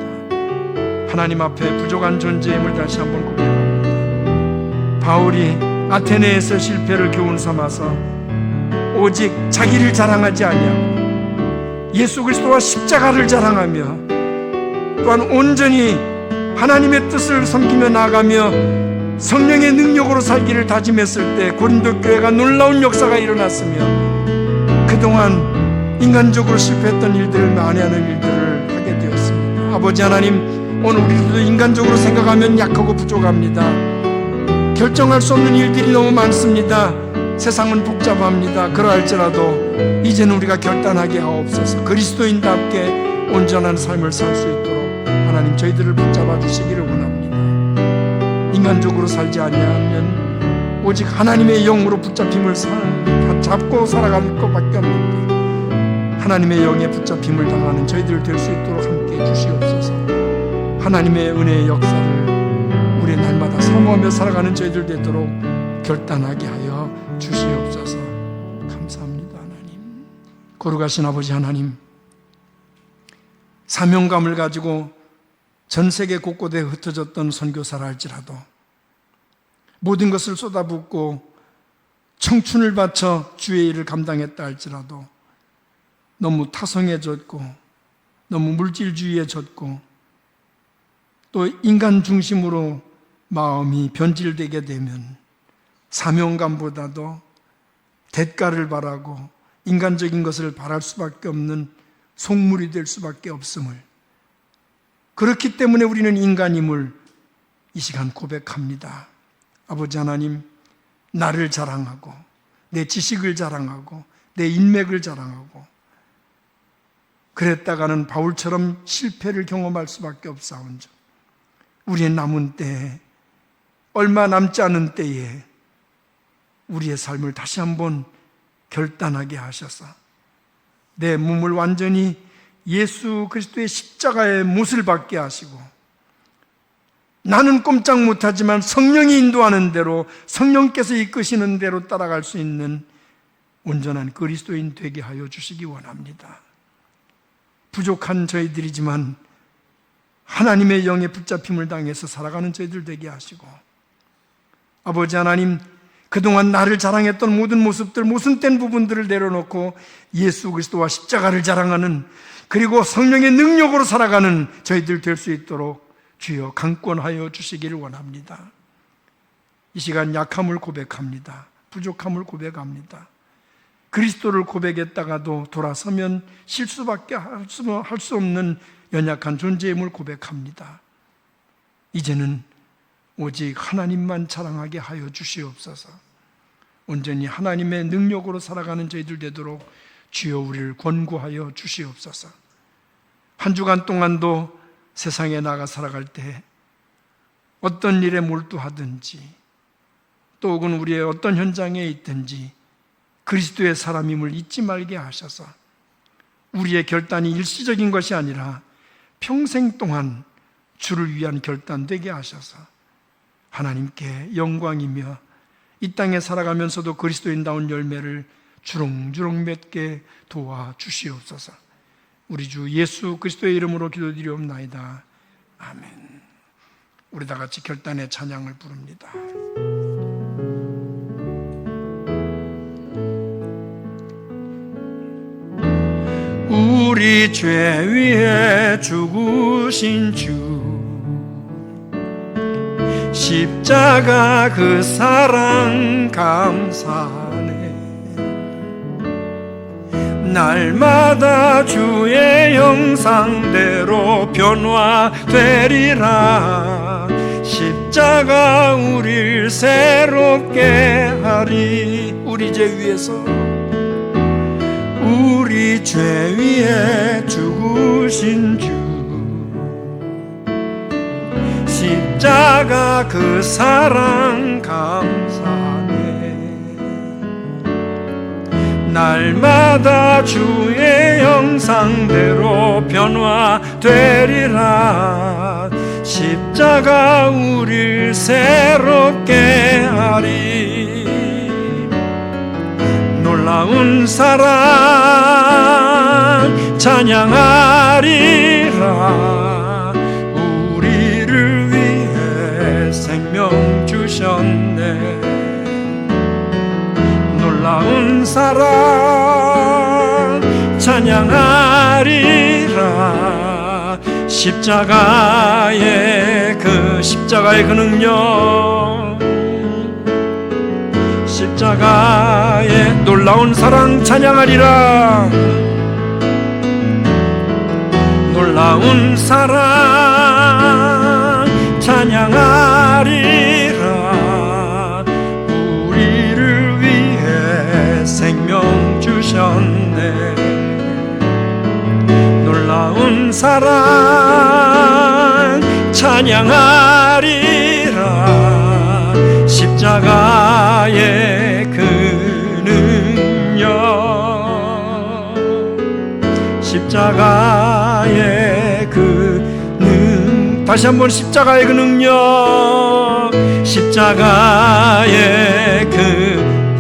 하나님 앞에 부족한 존재임을 다시 한번 고백합니다. 바울이 아테네에서 실패를 교훈 삼아서 오직 자기를 자랑하지 아니하고 예수 그리스도와 십자가를 자랑하며 또한 온전히 하나님의 뜻을 섬기며 나아가며 성령의 능력으로 살기를 다짐했을 때 고린도 교회가 놀라운 역사가 일어났으며 그동안 인간적으로 실패했던 일들을 만회하는 일들을 하게 되었습니다. 아버지 하나님, 오늘 우리들도 인간적으로 생각하면 약하고 부족합니다. 결정할 수 없는 일들이 너무 많습니다. 세상은 복잡합니다. 그러할지라도 이제는 우리가 결단하게 하옵소서. 그리스도인답게 온전한 삶을 살 수 있도록 하나님 저희들을 붙잡아 주시기를 원합니다. 인간적으로 살지 아니하면 오직 하나님의 영으로 붙잡힘을 잡고 살아갈 것밖에 없는데 하나님의 영에 붙잡힘을 당하는 저희들 될 수 있도록 함께 주시옵소서. 하나님의 은혜의 역사를 우리 날마다 사모하며 살아가는 저희들 되도록 결단하게 하여 주시옵소서. 감사합니다. 하나님, 거룩하신 아버지 하나님, 사명감을 가지고 전 세계 곳곳에 흩어졌던 선교사라 할지라도 모든 것을 쏟아붓고 청춘을 바쳐 주의 일을 감당했다 할지라도 너무 타성해졌고 너무 물질주의에 졌고 또 인간 중심으로 마음이 변질되게 되면 사명감보다도 대가를 바라고 인간적인 것을 바랄 수밖에 없는 속물이 될 수밖에 없음을, 그렇기 때문에 우리는 인간임을 이 시간 고백합니다. 아버지 하나님, 나를 자랑하고 내 지식을 자랑하고 내 인맥을 자랑하고 그랬다가는 바울처럼 실패를 경험할 수밖에 없사온즉 우리의 남은 때에, 얼마 남지 않은 때에 우리의 삶을 다시 한번 결단하게 하셔서 내 몸을 완전히 예수 그리스도의 십자가의 못을 받게 하시고 나는 꼼짝 못하지만 성령이 인도하는 대로, 성령께서 이끄시는 대로 따라갈 수 있는 온전한 그리스도인 되게 하여 주시기 원합니다. 부족한 저희들이지만 하나님의 영에 붙잡힘을 당해서 살아가는 저희들 되게 하시고, 아버지 하나님, 그동안 나를 자랑했던 모든 모습들, 모순된 부분들을 내려놓고 예수 그리스도와 십자가를 자랑하는, 그리고 성령의 능력으로 살아가는 저희들 될 수 있도록 주여 강권하여 주시기를 원합니다. 이 시간 약함을 고백합니다. 부족함을 고백합니다. 그리스도를 고백했다가도 돌아서면 실수밖에 할 수 없는 연약한 존재임을 고백합니다. 이제는 오직 하나님만 자랑하게 하여 주시옵소서. 온전히 하나님의 능력으로 살아가는 저희들 되도록 주여 우리를 권고하여 주시옵소서. 한 주간 동안도 세상에 나가 살아갈 때 어떤 일에 몰두하든지 또 혹은 우리의 어떤 현장에 있든지 그리스도의 사람임을 잊지 말게 하셔서 우리의 결단이 일시적인 것이 아니라 평생 동안 주를 위한 결단 되게 하셔서 하나님께 영광이며 이 땅에 살아가면서도 그리스도인다운 열매를 주렁주렁 맺게 도와주시옵소서. 우리 주 예수 그리스도의 이름으로 기도드리옵나이다. 아멘. 우리 다 같이 결단의 찬양을 부릅니다. 우리 죄 위에 죽으신 주, 십자가 그 사랑 감사하네. 날마다 주의 형상대로 변화되리라. 십자가 우릴 새롭게 하리. 우리 죄 위에서, 우리 죄 위에 죽으신 주, 십자가 그 사랑 감사하네. 날마다 주의 형상대로 변화되리라. 십자가 우릴 새롭게 하리. 놀라운 사랑 찬양하리라. 우리를 위해 생명 주셨네. 놀라운 사랑 찬양하리라. 십자가의 그 능력, 십자가의 놀라운 사랑 찬양하리라. 놀라운 사랑 찬양하리라. 우리를 위해 생명 주셨네. 놀라운 사랑 찬양하리라. 십자가의 그 능력, 십자가의 그 다시 한번 십자가의 그 능력, 십자가의 그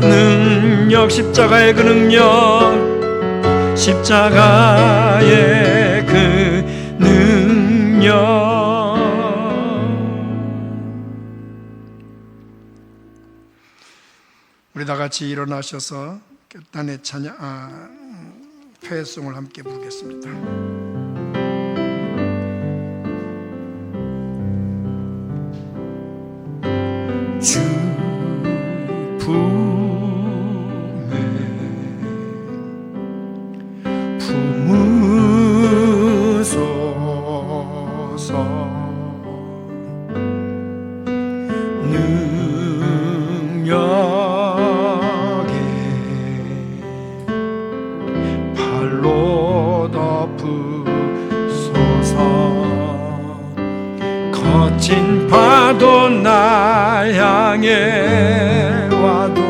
능력, 십자가의 그 능력, 십자가의 그 능력. 우리 다 같이 일어나셔서 결단의 회송을 함께 부르겠습니다. 주 품에 품으소서. 능력에 발로 덮으소서. 거친 파도 날 향해 와도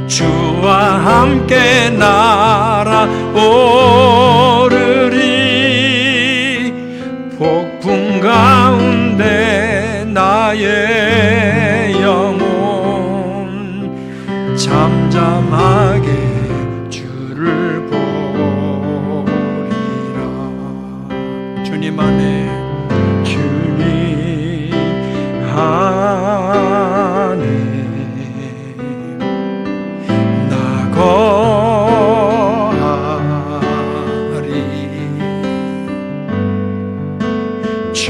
주와 함께 날아오르리. 폭풍 가운데 나의 영혼 잠잠하게 주를 보리라. 주님 안에, 주님 안에 나 거하리. 주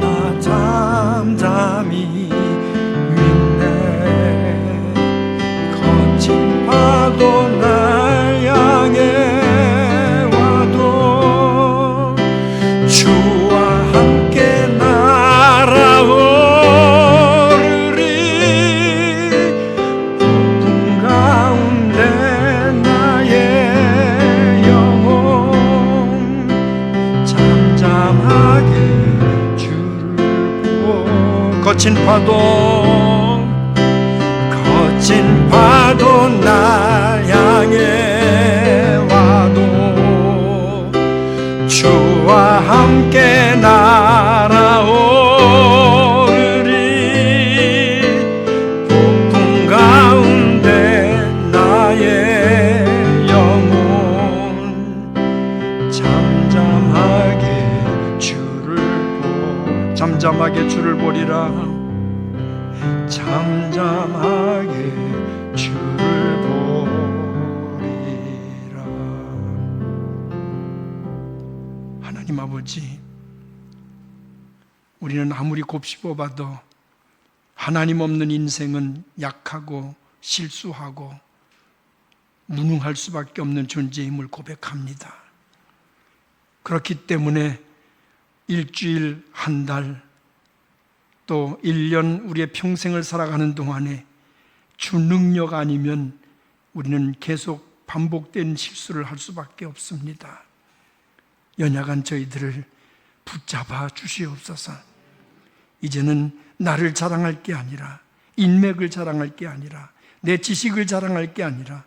나 잠잠히 믿네. 거친 파도 날 향해 와도 주와 함께 날아오르리. 폭풍 가운데 나의 영혼 잠잠하게 주를 보고. 거친 파도 날 향해 와도 주와 함께 날아오르리. 폭풍 가운데 나의 영혼 잠잠하게 주를 보리라. 잠잠하게 주를 보리라. 하나님 아버지, 우리는 아무리 곱씹어봐도 하나님 없는 인생은 약하고 실수하고 무능할 수밖에 없는 존재임을 고백합니다. 그렇기 때문에 일주일, 한 달, 또 1년 우리의 평생을 살아가는 동안에 주 능력 아니면 우리는 계속 반복된 실수를 할 수밖에 없습니다. 연약한 저희들을 붙잡아 주시옵소서. 이제는 나를 자랑할 게 아니라, 인맥을 자랑할 게 아니라, 내 지식을 자랑할 게 아니라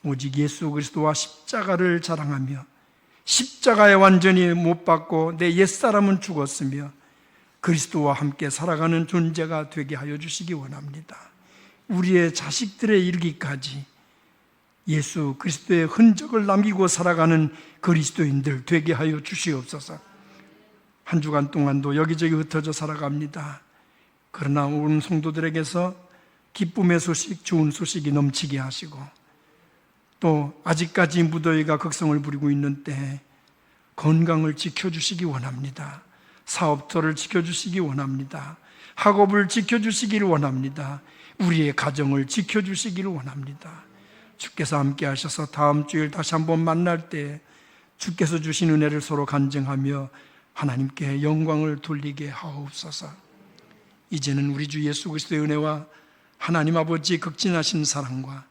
오직 예수 그리스도와 십자가를 자랑하며, 십자가에 완전히 못 박고 내 옛사람은 죽었으며 그리스도와 함께 살아가는 존재가 되게 하여 주시기 원합니다. 우리의 자식들에 이르기까지 예수 그리스도의 흔적을 남기고 살아가는 그리스도인들 되게 하여 주시옵소서. 한 주간 동안도 여기저기 흩어져 살아갑니다. 그러나 온 성도들에게서 기쁨의 소식, 좋은 소식이 넘치게 하시고, 또 아직까지 무더위가 극성을 부리고 있는 때에 건강을 지켜주시기 원합니다. 사업터를 지켜주시기 원합니다. 학업을 지켜주시기를 원합니다. 우리의 가정을 지켜주시기를 원합니다. 주께서 함께 하셔서 다음 주일 다시 한번 만날 때 주께서 주신 은혜를 서로 간증하며 하나님께 영광을 돌리게 하옵소서. 이제는 우리 주 예수 그리스도의 은혜와 하나님 아버지의 극진하신 사랑과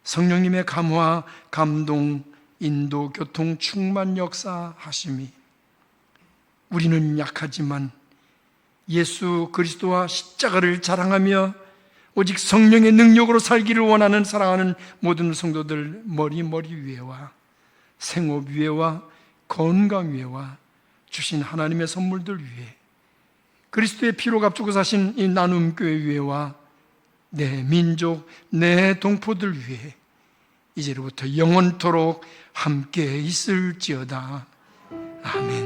성령님의 감화, 감동, 인도, 교통, 충만 역사하심이 우리는 약하지만 예수 그리스도와 십자가를 자랑하며 오직 성령의 능력으로 살기를 원하는 사랑하는 모든 성도들 머리 위에와 생업 위에와 건강 위에와 주신 하나님의 선물들 위에 그리스도의 피로 값주고 사신 이 나눔교회 위에와 내 민족, 내 동포들 위에 이제로부터 영원토록 함께 있을지어다. 아멘.